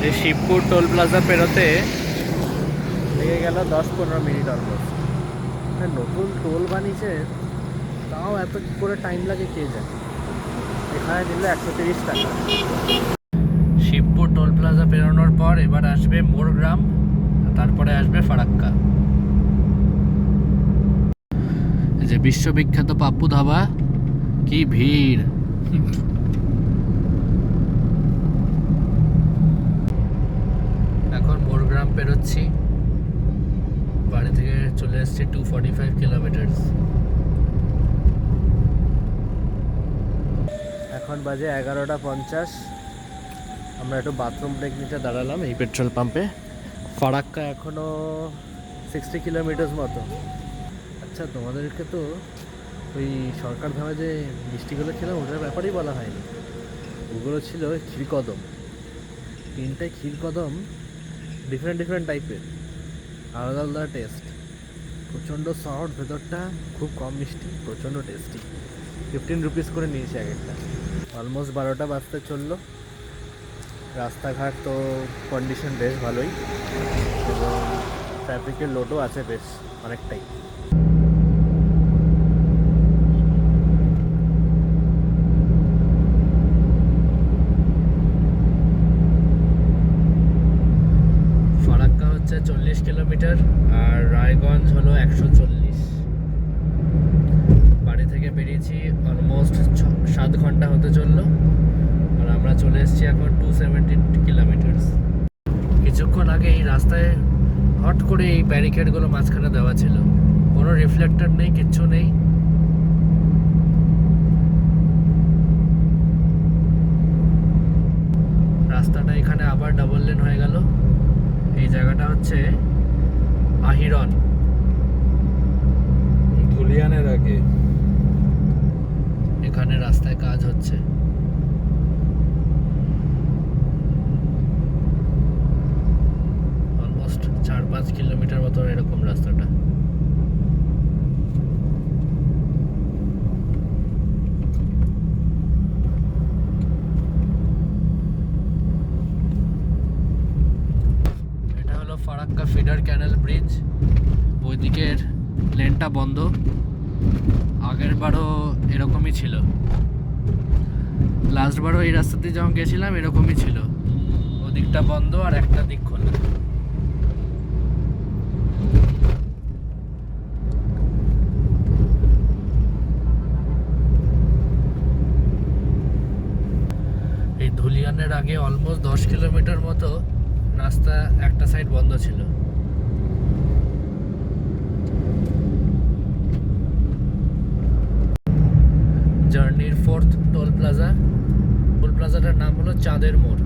এই শিবপুর টোল প্লাজা পেরোতে লেগে গেল 10-15 মিনিট অলমোস্ট। নতুন টোল বানিয়েছে, তাও এত কি করে টাইম লাগে কে জানে। এখানে দিলে 130 টাকা। শিবপুর টোল প্লাজা পেরোনোর পর এবার আসবে মোরগ্রাম, তারপরে আসবে ফারাক্কা। এই যে বিশ্ববিখ্যাত পাপ্পু ধাবা, কি ভিড়। এখন মোরগ্রাম পেরোচ্ছি, বাড়ি থেকে চলে এসেছি 245 কিলোমিটার। এখন বাজে 11:50। আমরা একটু বাথরুম ব্রেক নিতে দাঁড়ালাম এই পেট্রোল পাম্পে। ফারাক্কা এখনো 60 কিলোমিটার মতো। আচ্ছা, তোমাদেরকে তো ওই সরকার ধামে যে মিষ্টিগুলো খেলাম ওটার ব্যাপারেই বলা হয়নি। ওগুলো ছিল ক্ষীরকদম। 3টে ক্ষীরকদম, ডিফারেন্ট টাইপের, আলাদা আলাদা টেস্ট। প্রচণ্ড সফট, ভেতরটা খুব কম মিষ্টি, প্রচণ্ড টেস্টি। 15 রুপিস করে নিয়েছি এক একটা। অলমোস্ট 12টা বাজতে চললো। রাস্তাঘাট তো কন্ডিশন বেশ ভালোই, এবং ট্রাফিকের লোডও আছে বেশ অনেকটাই। ফারাক্কা হচ্ছে 40 কিলোমিটার আর রায়গঞ্জ হলো 140। বাড়ি থেকে বেরিয়েছি অলমোস্ট 7 ঘন্টা হতে চললো, আর আমরা চলে এসেছি এখন 270 কিলোমিটার। কিছুক্ষণ আগে এই রাস্তায় হট করে এই ব্যারিকেডগুলো মাঝখানে দেওয়া ছিল, কোনো রিফ্লেক্টর নেই, কিচ্ছু নেই। রাস্তাটা এখানে আবার ডাবল লেন হয়ে গেল। এই জায়গাটা হচ্ছে আহিরন, ধুলিয়ানের আগে। এখানে রাস্তায় কাজ হচ্ছে। অলমোস্ট 4-5 কিলোমিটার মতো এরকম রাস্তাটা। এটা হলো ফারাক্কা ফিডার ক্যানেল ব্রিজ। ওইদিকের লেনটা বন্ধ, আগের বারও এরকমই ছিল। লাস্ট বারও এই রাস্তাতে যখন গেছিলাম এরকমই ছিল, ওদিকটা বন্ধ আর একটা দিক খোলা। এই ধুলিয়ানের আগে অলমোস্ট 10 কিলোমিটার মতো রাস্তা একটা সাইড বন্ধ ছিল। জার্নির 4th টোল প্লাজা। টোল প্লাজাটার নাম হলো চাঁদের মোড়।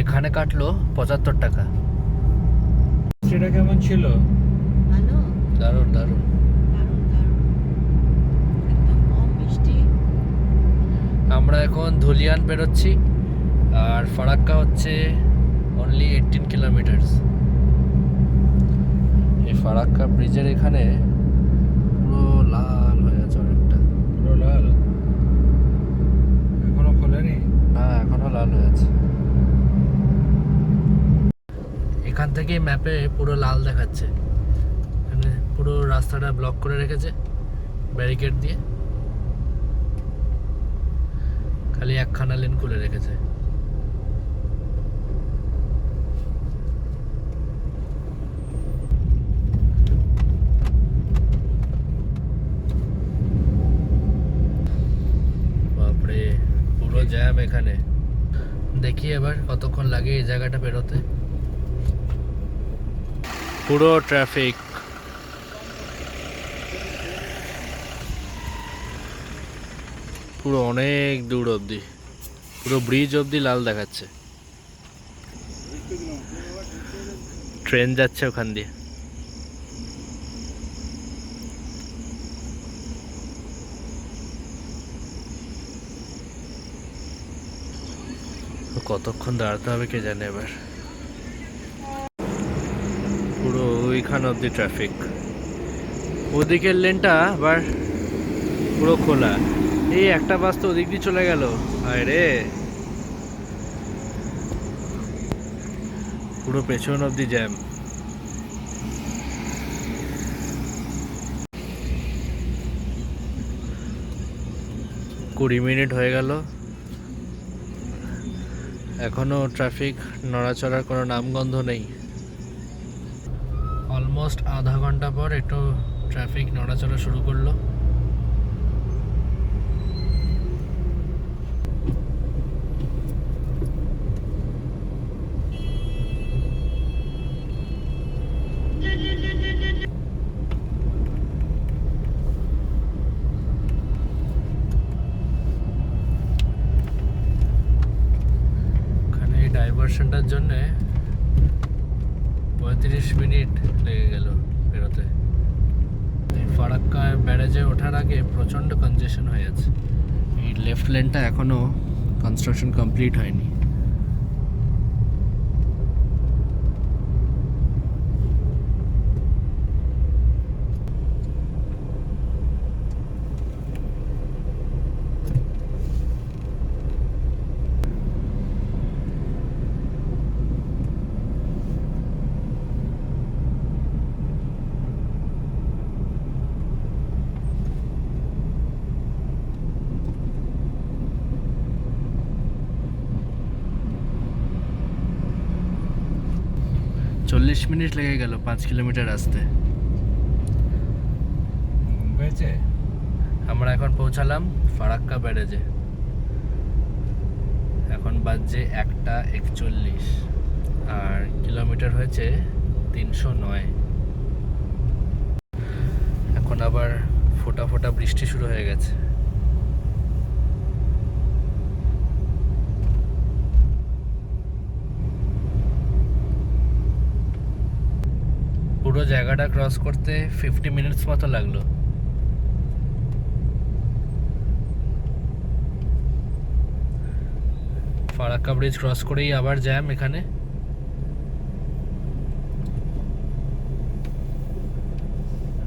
এখানে কাটলো 75 টাকা। সেটা কেমন ছিল? ভালো, দারুণ দারুণ। দারুণ দারুণ, একদম কম মিষ্টি। আমরা এখন ধুলিয়ান বেরোচ্ছি আর ফারাক্কা হচ্ছে অনলি 18 কিলোমিটার। এই ফারাক্কা ব্রিজের এখানে পুরো লাল হয়ে আছে অনেকটা। পুরো লাল, এখনো খোলেনি। না, এখনো লাল হয়ে আছে। এখান থেকে ম্যাপে পুরো লাল দেখাচ্ছে। এখানে পুরো রাস্তাটা ব্লক করে রেখেছে ব্যারিকেড দিয়ে, খালি একখানা লেন খুলে রেখেছে। বাপরে, পুরো জ্যাম এখানে। দেখি এবার কতক্ষণ লাগে এই জায়গাটা বেরোতে। পুরো ট্রাফিক। পুরো অনেক দূর অবধি, পুরো ব্রিজ অবধি লাল দেখাচ্ছে। ট্রেন যাচ্ছে ওখান দিয়ে। কতক্ষণ দাঁড়াতে হবে কে জানে এবার। পুরো ওইখান অবধি ট্রাফিক। ওদিকের লেনটা আবার পুরো খোলা। এই একটা বাস তো ওদিক দিয়ে চলে গেল। হায় রে, পুরো পেছন অবধি জ্যাম। কুড়ি মিনিট হয়ে গেল, এখনো ট্রাফিক নড়াচড়ার কোনো নামগন্ধ নেই। অলমোস্ট আধা ঘন্টা পর একটু ট্রাফিক নড়াচড়া শুরু করলো। এখানে এই ডাইভারশনটার জন্য 35 মিনিট লেগে গেল বেরোতে। ফারাক্কা ব্যারেজে ওঠার আগে প্রচণ্ড কনজেশন হয়ে আছে। এই লেফট লেনটা এখনো কনস্ট্রাকশন কমপ্লিট হয়নি। চল্লিশ মিনিট লেগে গেল 5 কিলোমিটার আসতে। হয়েছে। আমরা এখন পৌঁছালাম ফারাক্কা ব্যারেজে। এখন বাজছে 1:41 আর কিলোমিটার হয়েছে 309। এখন আবার ফোঁটা ফোঁটা বৃষ্টি শুরু হয়ে গেছে। পুরো জায়গাটা ক্রস করতে 50 মিনিটস মতো লাগলো। ফারাক্কা ব্রিজ ক্রস করেই আবার জ্যাম এখানে।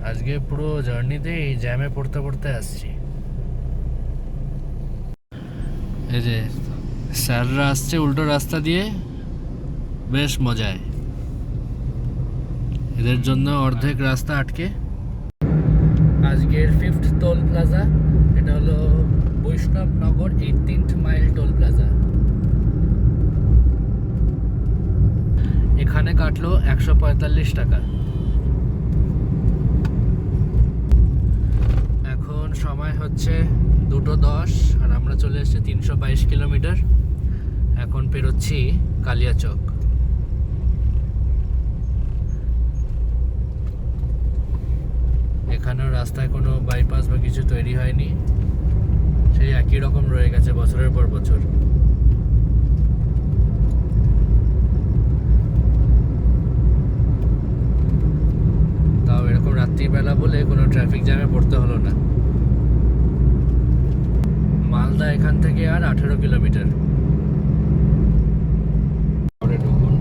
আজকে পুরো জার্নিতে এই জ্যামে পড়তে পড়তে আসছি। এই যে স্যাররা আসছে উল্টো রাস্তা দিয়ে, বেশ মজায়। এদের জন্য অর্ধেক রাস্তা আটকে। আজকের 5th টোল প্লাজা, এটা হলো Baishnabnagar 18th mile toll plaza. এখানে কাটলো 145 টাকা। এখন সময় হচ্ছে 2:10 আর আমরা চলে এসেছি 322 কিলোমিটার। এখন পেরোচ্ছি কালিয়াচক। এখানেও রাস্তায় কোনো বাইপাস বা কিছু তৈরি হয়নি, সেই একই রকম রয়ে গেছে বছরের পর বছর। তাও এরকম রাত্রিবেলা বলে কোনো ট্রাফিক জ্যামে পড়তে হলো না। মালদা এখান থেকে আর 18 কিলোমিটার। ঢুকুন।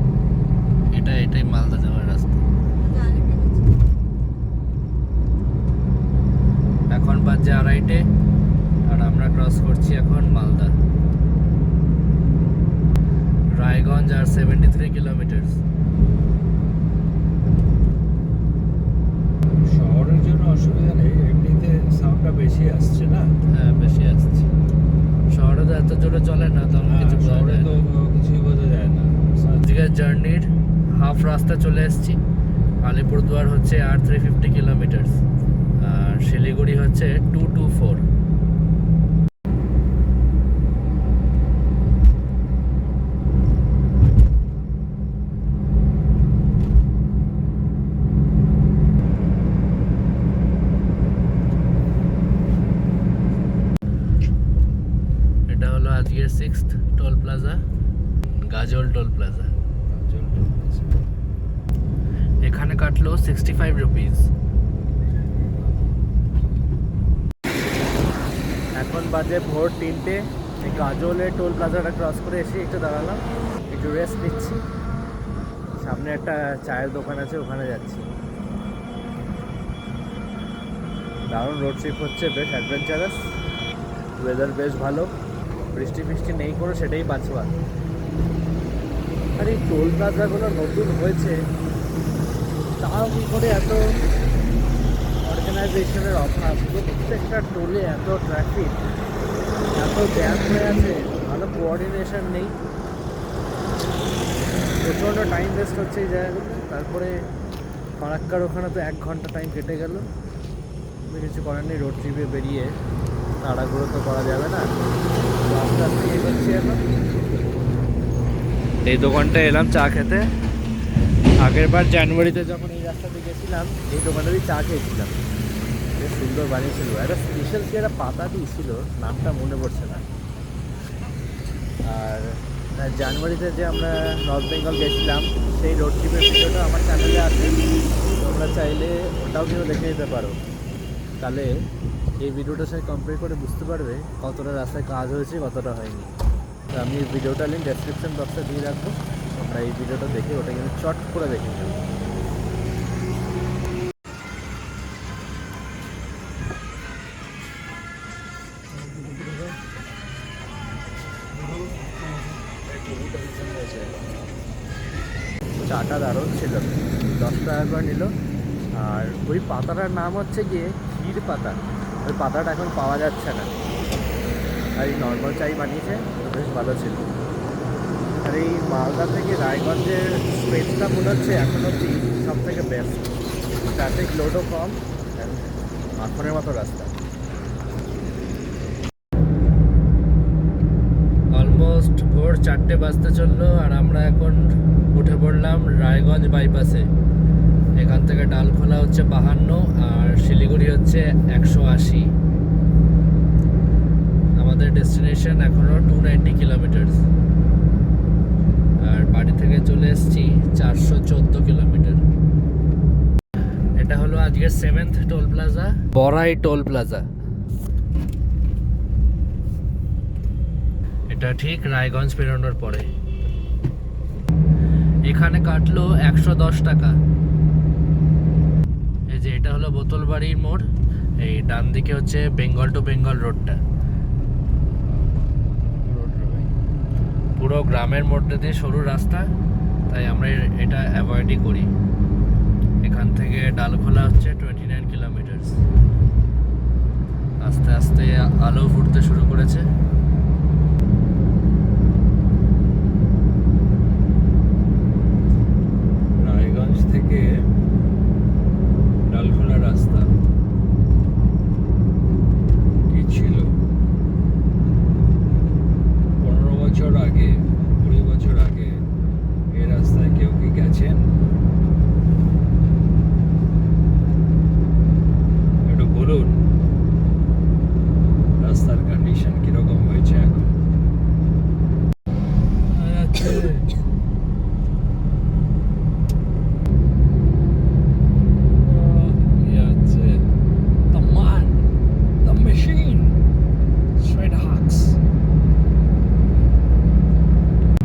আর 73 কিলোমিটার। শহরের জন্য অসুবিধা নেই, এমনিতে সাউন্ডটা বেশি আসছে না। হ্যাঁ বেশি আসছে, শহরে তো এত জোরে চলে না, তেমন কিছু বোঝা শহরে যায় তো না। কিছুই বোঝা যায় না। আজকের জার্নির হাফ রাস্তা চলে এসেছি। আলিপুরদুয়ার হচ্ছে আর 350 কিলোমিটার, আর শিলিগুড়ি হচ্ছে 224। এটা হলো আজকের 6th toll plaza, Gajol toll plaza. এখানে কাটলো 65 রুপিস। এখন বাজে ভোর 3টে। এই গাজলের টোল প্লাজাটা ক্রস করে এসে একটু দাঁড়ালাম, একটু রেস্ট নিচ্ছি। সামনে একটা চায়ের দোকান আছে, ওখানে যাচ্ছি। দারুণ রোড ট্রিপ হচ্ছে, বেশ অ্যাডভেঞ্চারাস, ওয়েদার বেশ ভালো, বৃষ্টি ফিষ্টি নেই কোনো, সেটাই বাঁচবার। আর এই টোল প্লাজাগুলো নতুন হয়েছে, তাও কী করে এত অর্গানাইজেশনের অভাব, প্রত্যেকটা টোলে এত ট্রাফিক, এত জ্যাম হয়ে আছে, ভালো কোঅর্ডিনেশন নেই, প্রচণ্ড টাইম ওয়েস্ট হচ্ছে এই জায়গাগুলো। তারপরে ফারাক্কার ওখানে তো 1 ঘন্টা টাইম কেটে গেল। কিছু করার নেই, রোড ট্রিপে বেরিয়ে তাড়াগুলো তো করা যাবে না, তো আস্তে আস্তে এগোচ্ছি এখন। এই দোকানটায় এলাম চা খেতে। আগের বার জানুয়ারিতে যখন এই রাস্তাতে গেছিলাম, এই দোকানেরই চা খেয়েছিলাম, বেশ সুন্দর বানিয়েছিল। একটা স্পেশাল কি একটা পাতা দিয়েছিল, নামটা মনে পড়ছে না। আর জানুয়ারিতে যে আমরা নর্থ বেঙ্গল গেছিলাম, সেই রোড ট্রিপের ভিডিওটা আমার চ্যানেলে আছে, তোমরা চাইলে ওটাও কিন্তু দেখে নিতে পারো। তাহলে এই ভিডিওটার সাথে কম্পেয়ার করে বুঝতে পারবে কতটা রাস্তায় কাজ হয়েছে, কতটা হয়নি। তো আমি এই ভিডিওটার লিঙ্ক ডেসক্রিপশন বক্সে দিয়ে রাখবো, তোমরা এই ভিডিওটা দেখে ওটা কিন্তু চট করে দেখে নেবে। চাটা দারুণ ছিল, 10 টাকা করে নিল। আর ওই পাতাটার নাম হচ্ছে গিয়ে ক্ষীর পাতা। ওই পাতাটা এখন পাওয়া যাচ্ছে না, আর এই নর্মাল চাই বানিয়েছে, তো বেশ ভালো ছিল। আর এই মালদা থেকে রায়গঞ্জের স্ট্রেচটা মনে হচ্ছে এখন অব্দি সব থেকে বেস্ট, ট্রাফিক লোডও কম, মাখনের মতো রাস্তা। অলমোস্ট ভোর 4টে বাজতে চললো, আর আমরা এখন উঠে পড়লাম রায়গঞ্জ বাইপাসে। এখান থেকে ডালখোলা হচ্ছে 52 আর শিলিগুড়ি হচ্ছে 180। আমাদের ডেস্টিনেশন এখনও 290 কিলোমিটার, আর বাড়ি থেকে চলে এসেছি 414 কিলোমিটার। এটা হলো আজকের 7th টোল প্লাজা, বড়াই টোল প্লাজা। এটা ঠিক রায়গঞ্জ পেরোনোর পরে। এখানে কাটলো 110 টাকা। এই যে এটা হলো বোতলবাড়ির মোড়, এই ডান দিকে হচ্ছে বেঙ্গল টু বেঙ্গল রোডটা। পুরো গ্রামের মধ্যে দিয়ে সরু রাস্তা, তাই আমরা এটা অ্যাভয়েডই করি। এখান থেকে ডালখোলা হচ্ছে 29 কিলোমিটার। আস্তে আস্তে আলো ফুটতে শুরু করেছে। রায়গঞ্জ থেকে ডালখোলা রাস্তা কি ছিল 15 বছর আগে, 20 বছর আগে এই রাস্তায় কেউ কি গেছেন? একটু বলুন রাস্তার কন্ডিশন কিরকম হয়েছে এখন।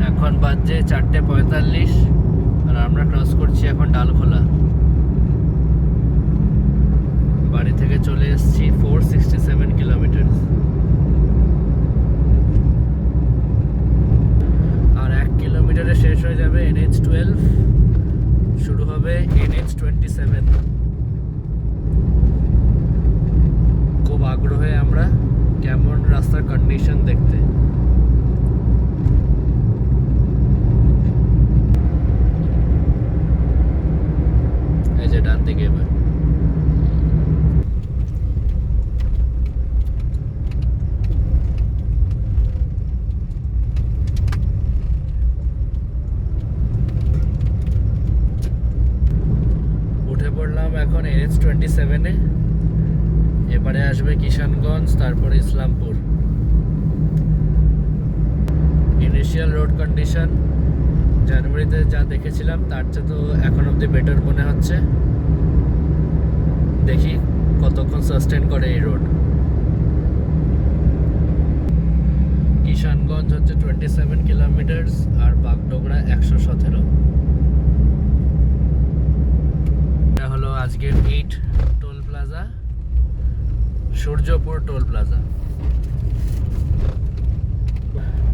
এখন বাজছে 4:45, আর আমরা ক্রস করছি এখন ডালখোলা। বাড়ি থেকে চলে এসেছি 467 কিলোমিটার। আর 1 কিলোমিটারে শেষ হয়ে 12 শুরু হবে NH27। খুব আগ্রহে আমরা কেমন রাস্তার কন্ডিশন দেখতে। এই যে ডান দিকে এবার উঠে পড়লাম এখন NH27-এ। এবারে আসবে কিষানগঞ্জ, তারপরে ইসলামপুর। ইনিশিয়াল রোড কন্ডিশন জানুয়ারিতে যা দেখেছিলাম তার চেয়ে তো এখন অবধি বেটার মনে হচ্ছে। দেখি কতক্ষণ সাস্টেন করে এই রোড। কিষানগঞ্জ হচ্ছে 27 কিলোমিটার আর বাগডোগরা 117। এটা হলো আজকের 8 toll plaza, Suryapur toll plaza.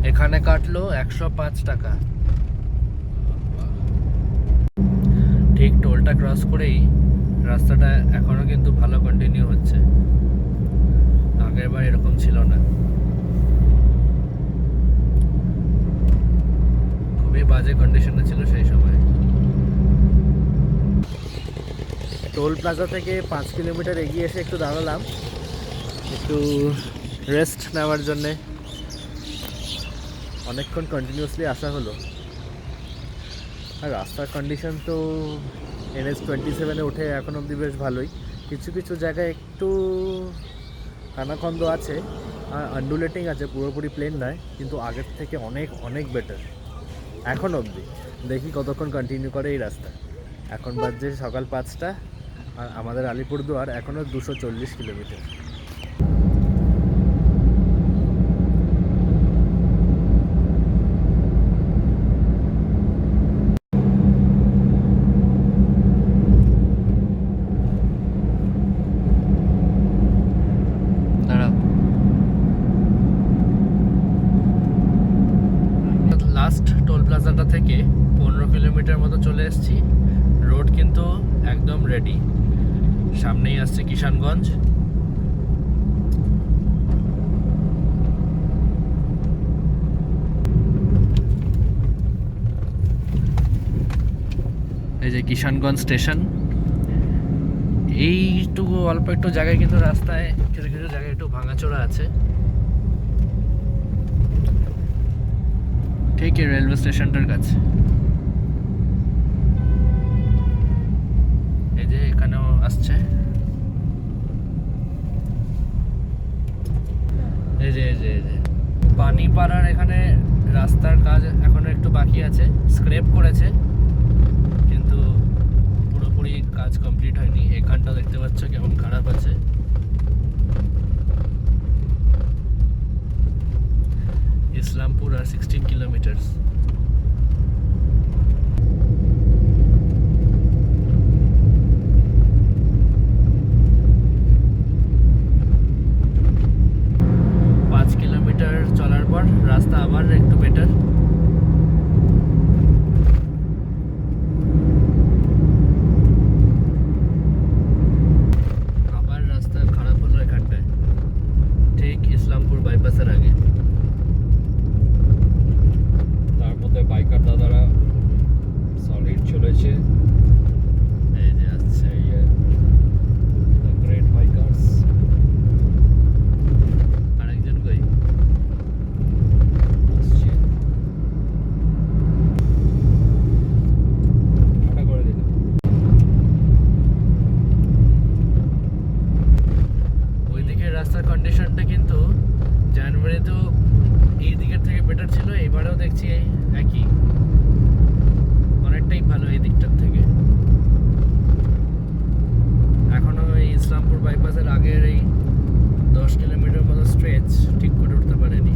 এখানে কাটলো 105 টাকা। ঠিক টোলটা ক্রস করেই রাস্তাটা এখনো কিন্তু ভালো কন্টিনিউ হচ্ছে, আগের বার এরকম ছিল না। খুবই বাজে কন্ডিশনে ছিল সেই সময়। টোল প্লাজা থেকে 5 কিলোমিটার এগিয়ে এসে একটু দাঁড়ালাম, একটু রেস্ট নেওয়ার জন্যে। অনেকক্ষণ কন্টিনিউয়াসলি আসা হলো। আর রাস্তার কন্ডিশন তো NH27-এ উঠে এখন অবধি বেশ ভালোই। কিছু কিছু জায়গায় একটু কানাখন্দ আছে আর আন্ডুলেটিং আছে, পুরোপুরি প্লেন নয়, কিন্তু আগের থেকে অনেক অনেক বেটার এখন অবধি। দেখি কতক্ষণ কন্টিনিউ করে এই রাস্তা। এখন বাজছে সকাল 5টা আর আমাদের আলিপুরদুয়ার এখনও 240 কিলোমিটার। লাস্ট টোল প্লাজাটা থেকে 15 কিলোমিটার মতো চলে এসেছি। রোড কিন্তু একদম রেডি। সামনেই আসছে কিষানগঞ্জ। এই যে কিষানগঞ্জ স্টেশন। এইটুকু অল্প একটু জায়গায় কিন্তু রাস্তায় কিছু কিছু জায়গায় একটু ভাঙাচোরা আছে। ঠিক এই রেলওয়ে স্টেশনটার কাছে। এই যে এখানেও আসছে। এই যে এই যে এই যে পানিপাড়ার এখানে রাস্তার কাজ এখনো একটু বাকি আছে। স্ক্রেপ করেছে কিন্তু পুরোপুরি কাজ কমপ্লিট হয়নি। এখানটা দেখতে পাচ্ছ কেমন খারাপ আছে। ইসলামপুর আর 16 কিলোমিটার। চলার পর রাস্তা আবার একটু বেটার। আবার রাস্তা খারাপ হলো এখানটায়, ঠিক ইসলামপুর বাইপাসের আগে। তার মধ্যে বাইকার দাদারা সলিড চলেছে। এই যে আসছে দ্য গ্রেট বাইকার্স। আরেকজন কই? রাস্তার কন্ডিশনটা কিন্তু জানুয়ারিতেও এই দিকের থেকে বেটার ছিল, এবারেও দেখছি একই, অনেকটাই ভালো এই দিকটার থেকে। এখনো এই ইসলামপুর বাইপাসের আগের এই 10 কিলোমিটার মতো স্ট্রেচ ঠিক করে উঠতে পারেনি।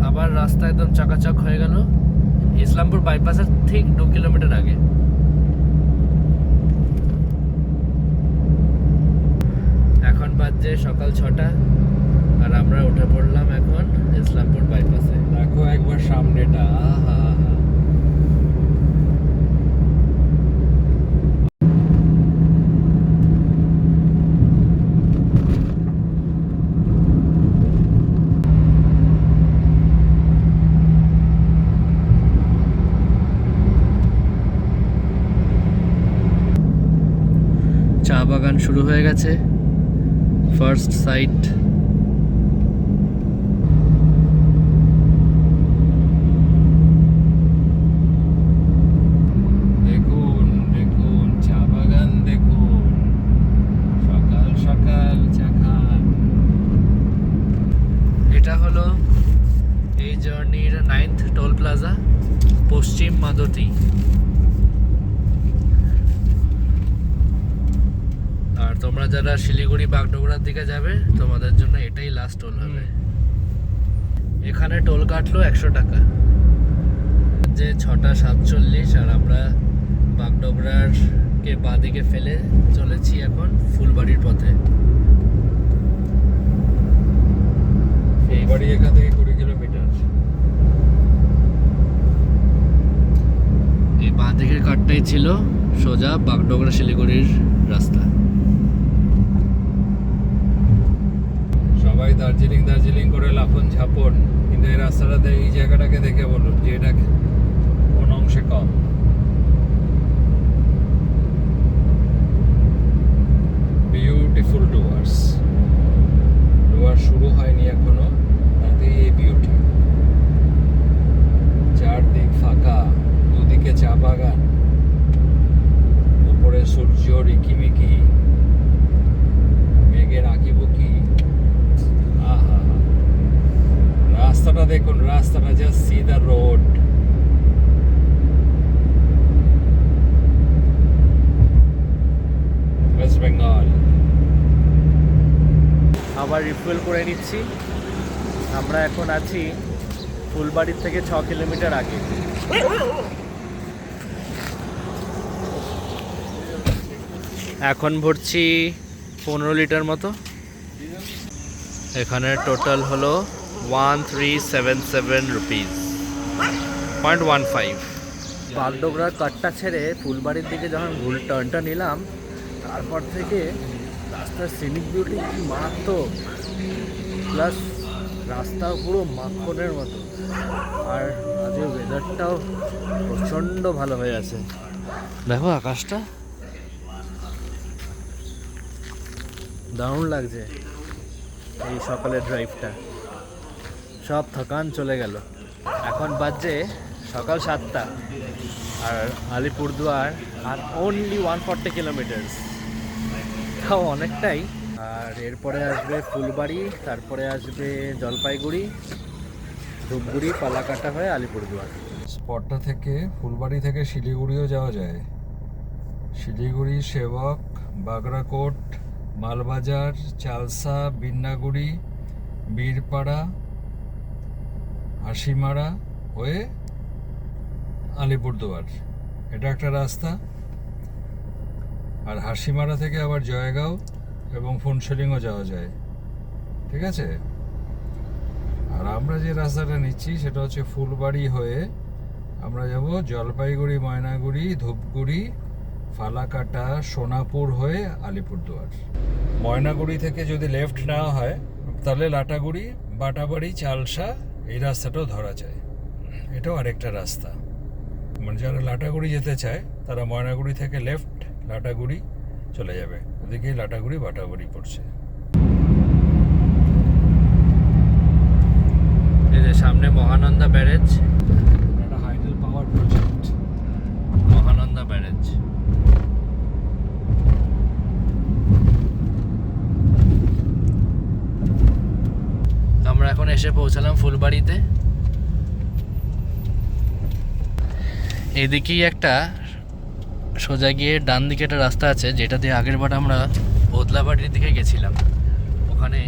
আবার রাস্তা একদম চাকাচক হয়ে গেল ইসলামপুর বাইপাসের ঠিক 2 কিলোমিটার আগে। এখন বাজছে সকাল 6টা আর আমরা উঠে পড়লাম এখন ইসলামপুর বাইপাসে। দেখো একবার সামনেটা, বাগান শুরু হয়ে গেছে, ফার্স্ট সাইট। দেখুন দেখুন চা বাগান দেখুন, সকাল সকাল চা খান। এটা হলো এই জার্নির 9th টোল প্লাজা, পশ্চিম মাদতি। আর তোমরা যারা শিলিগুড়ি বাগডোগরার দিকে যাবে তোমাদের জন্য এটাই লাস্ট টোল হবে। এখানে টোল কাটলো 100 টাকা। যে 6:47 আর আমরা বাগডোগরার কে বাঁদিকে ফেলে চলেছি এখন ফুলবাড়ির পথে। এই বাড়ি এখান থেকে 20 কিলোমিটার। এই বাঁদিকের কাটটাই ছিল সোজা বাগডোগরা শিলিগুড়ির রাস্তা। সবাই দার্জিলিং দার্জিলিং করে লাফন ঝাপন, কিন্তু এই রাস্তাটাতে এই জায়গাটাকে দেখে বলুন যে এটা কোন অংশে কম। বিউটিফুল ডুয়ার্স, ডুয়ার্স শুরু হয়নি এখনো, তাতেই এই বিউটি। চারদিক ফাঁকা, দুদিকে চা বাগান, উপরে সূর্য রিকিমিকি, মেঘের আঁকিবুকি। আহা, রাস্তাটা দেখুন, রাস্তাটা just see the road. West Bengal. আবার রিফুয়েল করে নিচ্ছি। আমরা এখন আছি ফুলবাড়ির থেকে 6 কিলোমিটার আগে। এখন ভরছি 15 লিটার মতো। এখানে টোটাল হলো 1377 রুপিস, 0.15। বাগডোগরার কাটটা ছেড়ে ফুলবাড়ির দিকে যখন ভুল টার্নটা নিলাম, তারপর থেকে রাস্তার সিনিক বিউটি কি মারাত্মক, প্লাস রাস্তাও পুরো মাখনের মতো। আর আজকে ওয়েদারটাও প্রচণ্ড ভালো হয়ে আছে। দেখো আকাশটা দারুণ লাগছে। এই সকালের ড্রাইভটা, সব থকান চলে গেল। এখন বাজে সকাল 7টা, আর আলিপুরদুয়ার আর অনলি 140 কিলোমিটার, তাও অনেকটাই। আর এরপরে আসবে ফুলবাড়ি, তারপরে আসবে জলপাইগুড়ি, ধূপগুড়ি, পালাকাটা হয়ে আলিপুরদুয়ার। স্পটটা থেকে ফুলবাড়ি থেকে শিলিগুড়িও যাওয়া যায়। শিলিগুড়ি, সেবক, বাগরাকোট, মালবাজার, চালসা, বিন্নাগুড়ি, বীরপাড়া, হাসিমারা হয়ে আলিপুরদুয়ার, এটা একটা রাস্তা। আর হাসিমারা থেকে আবার জয়গাঁও এবং ফুনশলিংও যাওয়া যায়, ঠিক আছে। আর আমরা যে রাস্তাটা নিচ্ছি সেটা হচ্ছে ফুলবাড়ি হয়ে আমরা যাব জলপাইগুড়ি, ময়নাগুড়ি, ধূপগুড়ি, ফালাকাটা, সোনাপুর হয়ে আলিপুরদুয়ার। ময়নাগুড়ি থেকে যদি লেফট নেওয়া হয় তাহলে লাটাগুড়ি, বাটাবাড়ি, চালসা এই রাস্তাটাও ধরা যায়। এটাও আরেকটা রাস্তা। মানে যারা লাটাগুড়ি যেতে চায় তারা ময়নাগুড়ি থেকে লেফট লাটাগুড়ি চলে যাবে, ওদিকে লাটাগুড়ি বাটাবাড়ি পড়ছে। এই যে সামনে মহানন্দা ব্যারেজ, একটা হাইডেল পাওয়ার প্রজেক্ট, মহানন্দা ব্যারেজ। আমরা এখন এসে পৌঁছালাম ফুলবাড়িতে। এদিকেই একটা সোজা গিয়ে ডান দিকে একটা রাস্তা আছে, যেটা দিয়ে আগের বার আমরা ওদলাবাড়ির দিকে গেছিলাম। ওখানে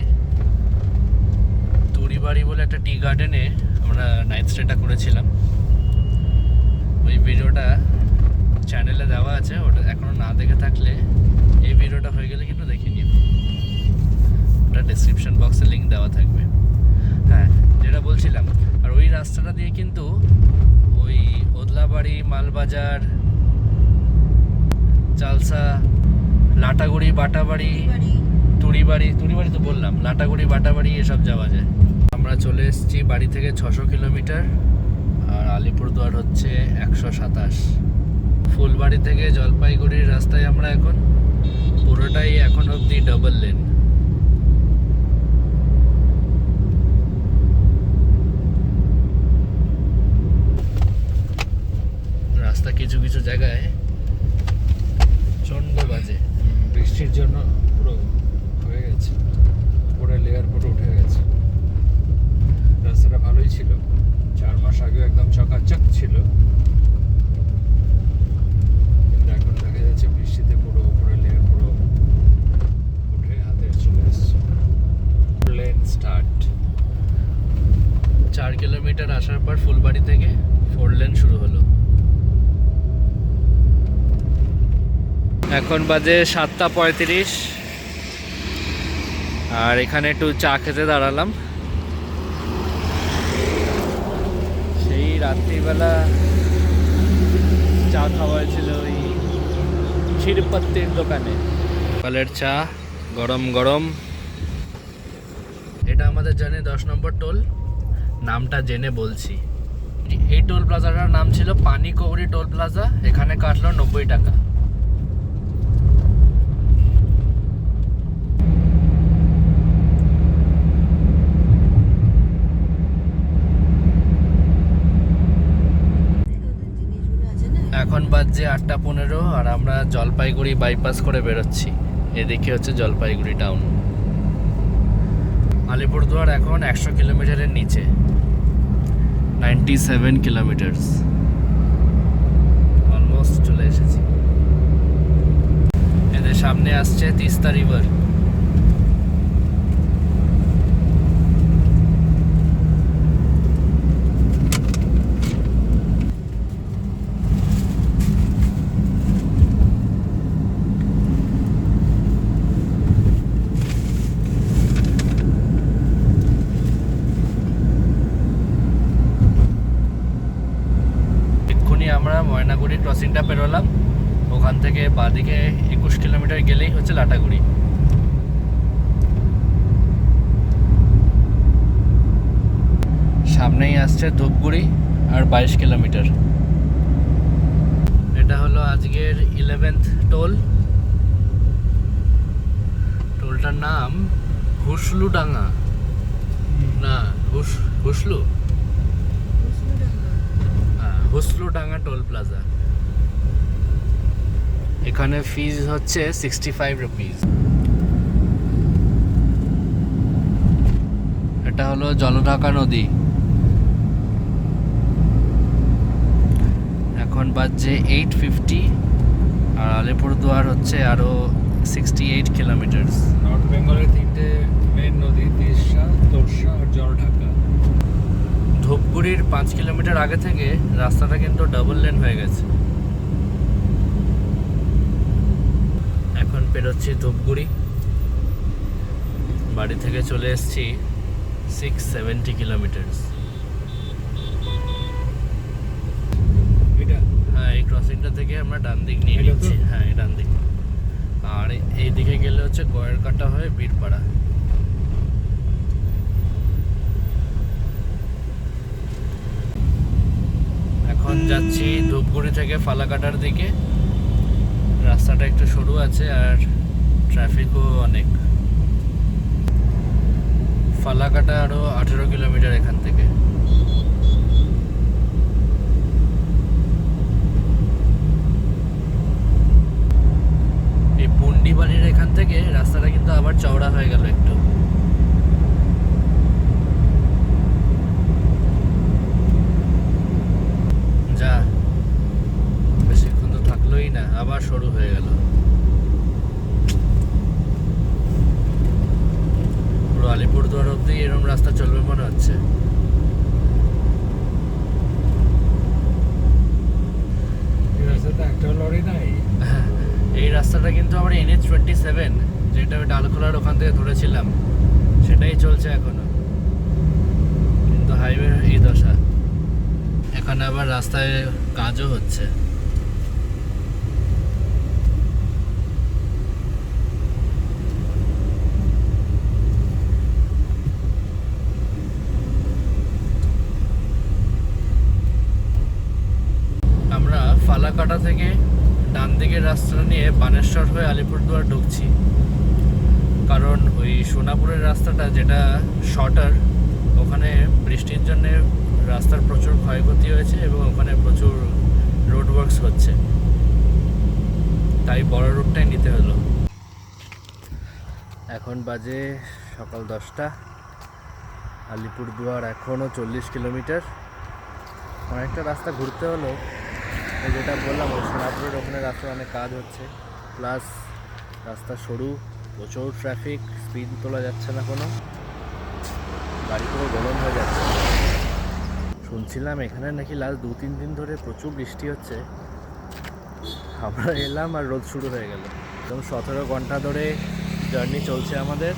তুড়িবাড়ি বলে একটা টি গার্ডেনে আমরা নাইট স্টেটা করেছিলাম। ওই ভিডিওটা চ্যানেলে দেওয়া আছে, ওটা এখনও না দেখে থাকলে এই ভিডিওটা হয়ে গেলে কিন্তু দেখে নিও, ওটা ডেসক্রিপশন বক্সে লিঙ্ক দেওয়া থাকবে। হ্যাঁ, যেটা বলছিলাম, আর ওই রাস্তাটা দিয়ে কিন্তু ওই ওদলাবাড়ি, মালবাজার, চালসা, লাটাগুড়ি, বাটাবাড়ি, তুড়িবাড়ি তো বললাম, লাটাগুড়ি, বাটাবাড়ি এসব যাওয়া যায়। আমরা চলে এসেছি বাড়ি থেকে 600 কিলোমিটার, আর আলিপুরদুয়ার হচ্ছে 127। ফুলবাড়ি থেকে জলপাইগুড়ির রাস্তায় আমরা এখন। পুরোটাই এখন অবধি ডাবল লেন। রাস্তা কিছু কিছু জায়গায় চন্ড বাজে। বৃষ্টির জন্য পুরো হয়ে গেছে, পুরো লেয়ার পুরো উঠে গেছে। রাস্তাটা ভালোই ছিল, 4 মাস আগে একদম চকাচক ছিল, কিন্তু এখন দেখা যাচ্ছে বৃষ্টিতে পুরো উপরে লেয়ার পুরো উঠে হাতে চলে এসছে। Lane start. 4 কিলোমিটার আসার পর ফুলবাড়ি থেকে 4 লেন শুরু হলো। এখন বাজে 7:35 আর এখানে একটু চা খেতে দাঁড়ালাম। সেই রাত্রিবেলা চা খাওয়া হয়েছিল ওই ক্ষীরপত্তির দোকানে। সকালের চা গরম গরম। এটা আমাদের জানে 10 নম্বর টোল, নামটা জেনে বলছি। এই টোল প্লাজাটার নাম ছিল পানিকৌড়ি টোল প্লাজা। এখানে কাটলো 90 টাকা। জিনিসগুলো আছে না, এখন বাজছে 8:15 আর আমরা জলপাইগুড়ি বাইপাস করে বেরোচ্ছি। এদিকে হচ্ছে জলপাইগুড়ি টাউন। আলিপুরদুয়ার এখন 100 কিলোমিটারের নিচে, 97 কিলোমিটার্স। অলমোস্ট চলে এসেছি। এদের সামনে আসছে তিস্তা রিভার। আমরা ময়নাগুড়ি ক্রসিংটা পেরোলাম, ওখান থেকে বাঁদিকে 21 কিলোমিটার গেলেই হচ্ছে লাটাগুড়ি। সামনেই আসছে ধূপগুড়ি আর 22 কিলোমিটার। এটা হলো আজকের 11th টোল। টোলটার নাম হুসলুডাঙ্গা, না হুসলু হুসলুডাঙ্গা টোল প্লাজা। এখানে ফিজ হচ্ছে 65 রুপিস। এটা হলো জলঢাকা নদী। এখন বাজছে 8:50 আর আলিপুরদুয়ার হচ্ছে আরো 68 কিলোমিটার। নর্থ বেঙ্গলের 3টে মেন নদী, তিস্তা, তোরসা আর জলঢাকা। ধূপগুড়ির 5 কিলোমিটার আগে থেকে রাস্তাটা কিন্তু ডাবল লেন হয়ে গেছে। এখন পেরোচ্ছি ধূপগুড়ি। বাড়ি থেকে চলে এসেছি 670 কিলোমিটার। এটা হ্যাঁ, এই ক্রসিংটা থেকে আমরা ডান দিক নিয়ে এটা তো? নিচ্ছি। হ্যাঁ, এই ডান দিক। আর এই দিকে গেলে হচ্ছে গয়েরকাটা হয়ে বীরপাড়া। এখন যাচ্ছি ধূপগুড়ি থেকে ফালাকাটার দিকে। রাস্তাটা একটু সরু আছে আর ট্রাফিকও অনেক। ফালাকাটা আরো 18 কিলোমিটার এখান থেকে। এই পুন্ডিবাড়ির এখান থেকে রাস্তাটা কিন্তু আবার চওড়া হয়ে গেল একটু। যা, বেশিক্ষণ তো থাকলোই না, আবার শুরু হয়ে গেল। পুরো আলিপুরদুয়ার অব্দি এরকম রাস্তা চলবে মনে হচ্ছে। এই রাস্তাতে একটা লরি নাই। এই রাস্তাটা কিন্তু আমরা NH-27, যেটা ওই ডালখোলার ওখান থেকে ধরেছিলাম, সেটাই চলছে এখনো। কিন্তু হাইওয়ে এই দশা। এখানে আবার রাস্তায় কাজও হচ্ছে। আমরা ফালাকাটা থেকে ডান দিকের রাস্তাটা নিয়ে বানেশ্বর হয়ে আলিপুরদুয়ার ঢুকছি, কারণ ওই সোনাপুরের রাস্তাটা যেটা শর্টার, ওখানে বৃষ্টির জন্য রাস্তার প্রচুর ক্ষয়ক্ষতি হয়েছে এবং ওখানে প্রচুর রোড ওয়ার্কস হচ্ছে, তাই বড় রুটটাই নিতে হলো। এখন বাজে সকাল 10টা, আলিপুরদুয়ার এখনও 40 কিলোমিটার। অনেকটা রাস্তা ঘুরতে হলো, ওই যেটা বললাম ওই সোনাপুরের ওখানে রাস্তায় অনেক কাজ হচ্ছে, প্লাস রাস্তা সরু, প্রচুর ট্রাফিক, স্পিড তোলা যাচ্ছে না, কোনো গাড়ি পুরো গরম হয়ে যাচ্ছে। শুনছিলাম এখানে নাকি লাস্ট 2-3 দিন ধরে প্রচুর বৃষ্টি হচ্ছে। আমরা এলাম আর রোদ শুরু হয়ে গেল। একদম 17 ঘন্টা ধরে জার্নি চলছে আমাদের।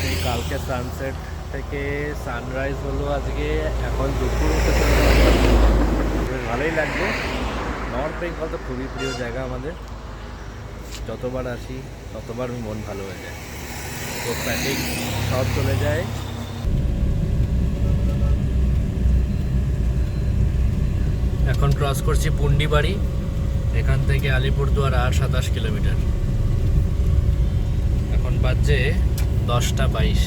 এই কালকে সানসেট থেকে সানরাইজ হলো আজকে, এখন দুপুর হতে চলছে। বেশ ভালোই লাগবে। নর্থ বেঙ্গল তো খুবই প্রিয় জায়গা আমাদের, যতবার আসি ততবার মন ভালো হয়ে যায়, তো ফ্যাটিক সব চলে যায়। এখন ক্রস করছি পুন্ডিবাড়ি, এখান থেকে আলিপুরদুয়ার আর 27 কিলোমিটার। এখন বাজে 10:22।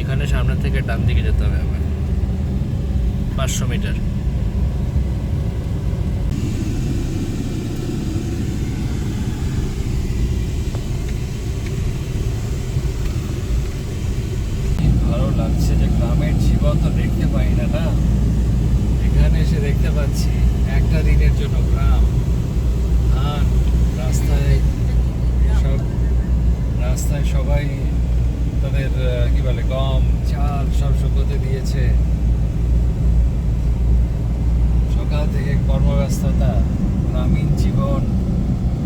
এখানে সামনে থেকে ডান দিকে যেতে হবে আমার 500 মিটার। ভালো লাগছে যে গ্রামের জীবন তো দেখতে পাই না, না এখানে এসে দেখতে পাচ্ছি একটা দিনের জন্য গ্রাম, ধান, রাস্তায় সবাই তাদের কি বলে গম চাল সব শুকোতে দিয়েছে। সকাল থেকে কর্মব্যস্ততা, গ্রামীণ জীবন,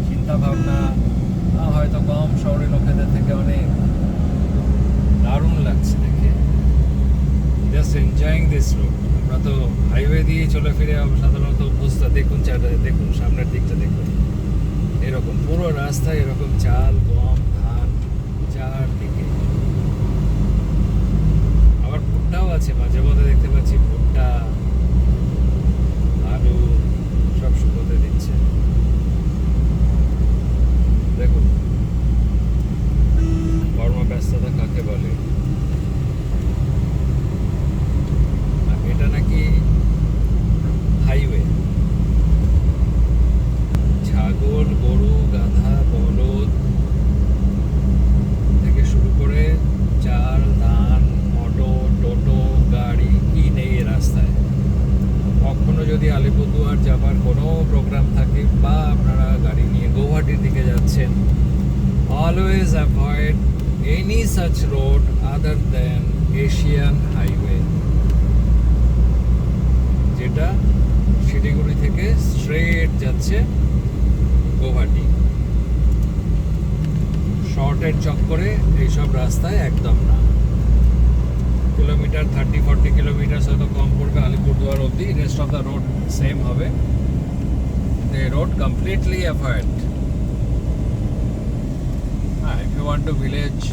চিন্তা ভাবনা হয়তো কম শহরের লোকেদের থেকে অনেক দারুণ লাগছে দেখে। Just enjoying this road. আমরা তো হাইওয়ে দিয়ে চলে ফিরে সাধারণত অভ্যস্ত। দেখুন দেখুন সামনের দিকটা দেখুন, এরকম পুরো রাস্তায় এরকম চাল গম ধান চারদিকে। আবার ভুট্টাও আছে, মাঝে মধ্যে দেখতে পাচ্ছি ভুট্টা আলু সব শুকোতে দিচ্ছে। দেখুন কর্মব্যস্ততা কাকে বলে। আর এটা নাকি হাইওয়ে। ছাগল গরু গাধা বলদ থেকে শুরু করে চাল ধান মোটর টোটো গাড়ি কি নেই এ রাস্তায়। কখনো যদি আলিপুরদুয়ার যাবার কোনো প্রোগ্রাম থাকে বা আপনারা গাড়ি নিয়ে গৌহাটির দিকে যাচ্ছেন, always avoid any such road other than Asian Highway, যেটা শিলিগুড়ি থেকে স্ট্রেট যাচ্ছে গৌহাটি। শর্টের চক্করে এইসব রাস্তায় একদম না। কিলোমিটার 30-40 কিলোমিটার হয়তো কম পড়বে আলিপুরদুয়ার অবধি, rest of the road same হবে। The road completely avoid. If you want to village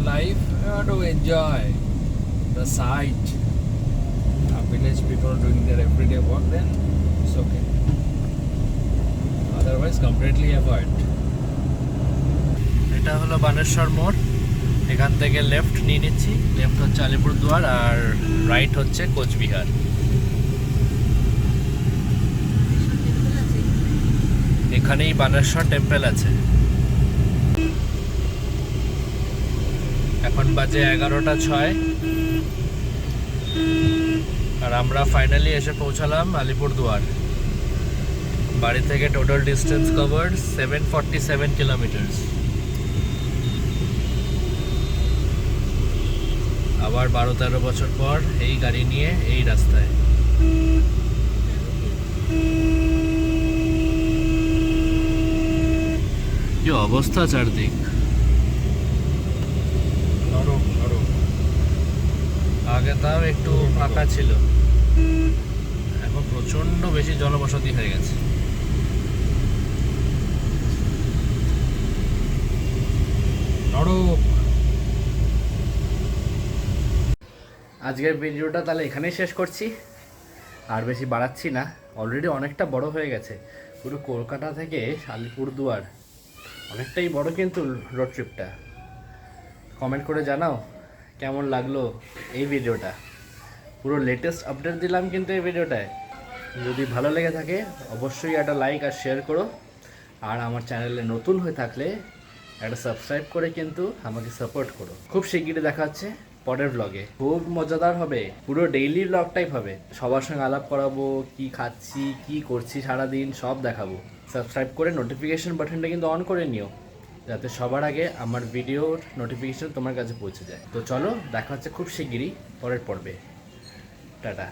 life, you want to enjoy the sight, village people doing their everyday work, then it's okay. Otherwise completely avoid. এটা হলো বানেশ্বর মোড়, এখান থেকে লেফট নিয়ে নিচ্ছি। লেফট হচ্ছে আলিপুরদুয়ার আর রাইট হচ্ছে কোচবিহার। এখানেই বানেশ্বর টেম্পল আছে। এখন বাজে 11:06 আর আমরা ফাইনালি এসে পৌঁছালাম আলিপুরদুয়ার। বাড়ি থেকে টোটাল ডিস্টেন্স কভার্ড 747 কিলোমিটার। আবার 12-13 বছর পর এই গাড়ি নিয়ে এই রাস্তায়। কি অবস্থা চারদিক, নরম নরম। আগে তাও একটু ফাঁকা ছিল, এখন প্রচন্ড বেশি জনবসতি হয়ে গেছে। নরম। আজকের ভিডিওটা তাহলে এখানেই শেষ করছি। আর বেশি বাড়াচ্ছি না, অলরেডি অনেকটা বড় হয়ে গেছে। পুরো কলকাতা থেকে আলিপুরদুয়ার অনেকটাই বড় কিন্তু রোড ট্রিপটা। কমেন্ট করে জানাও কেমন লাগলো এই ভিডিওটা। পুরো লেটেস্ট আপডেট দিলাম কিন্তু এই ভিডিওটায়। যদি ভালো লেগে থাকে অবশ্যই একটা লাইক আর শেয়ার করো। আর আমার চ্যানেলে নতুন হয়ে থাকলে একটা সাবস্ক্রাইব করে কিন্তু আমাকে সাপোর্ট করো। খুব শিগগিরই দেখা হচ্ছে পরের ব্লগে। খুব মজাদার হবে, পুরো ডেইলি ব্লগ টাইপ হবে। সবার সঙ্গে আলাপ করাবো, কি খাচ্ছি কি করছি সারাদিন সব দেখাবো। সাবস্ক্রাইব করে নোটিফিকেশন বাটনটা কিন্তু অন করে নিও, যাতে সবার আগে আমার ভিডিওর নোটিফিকেশন তোমার কাছে পৌঁছে যায়। তো চলো দেখা হচ্ছে খুব শিগগিরই পরের পর্বে। টাটা।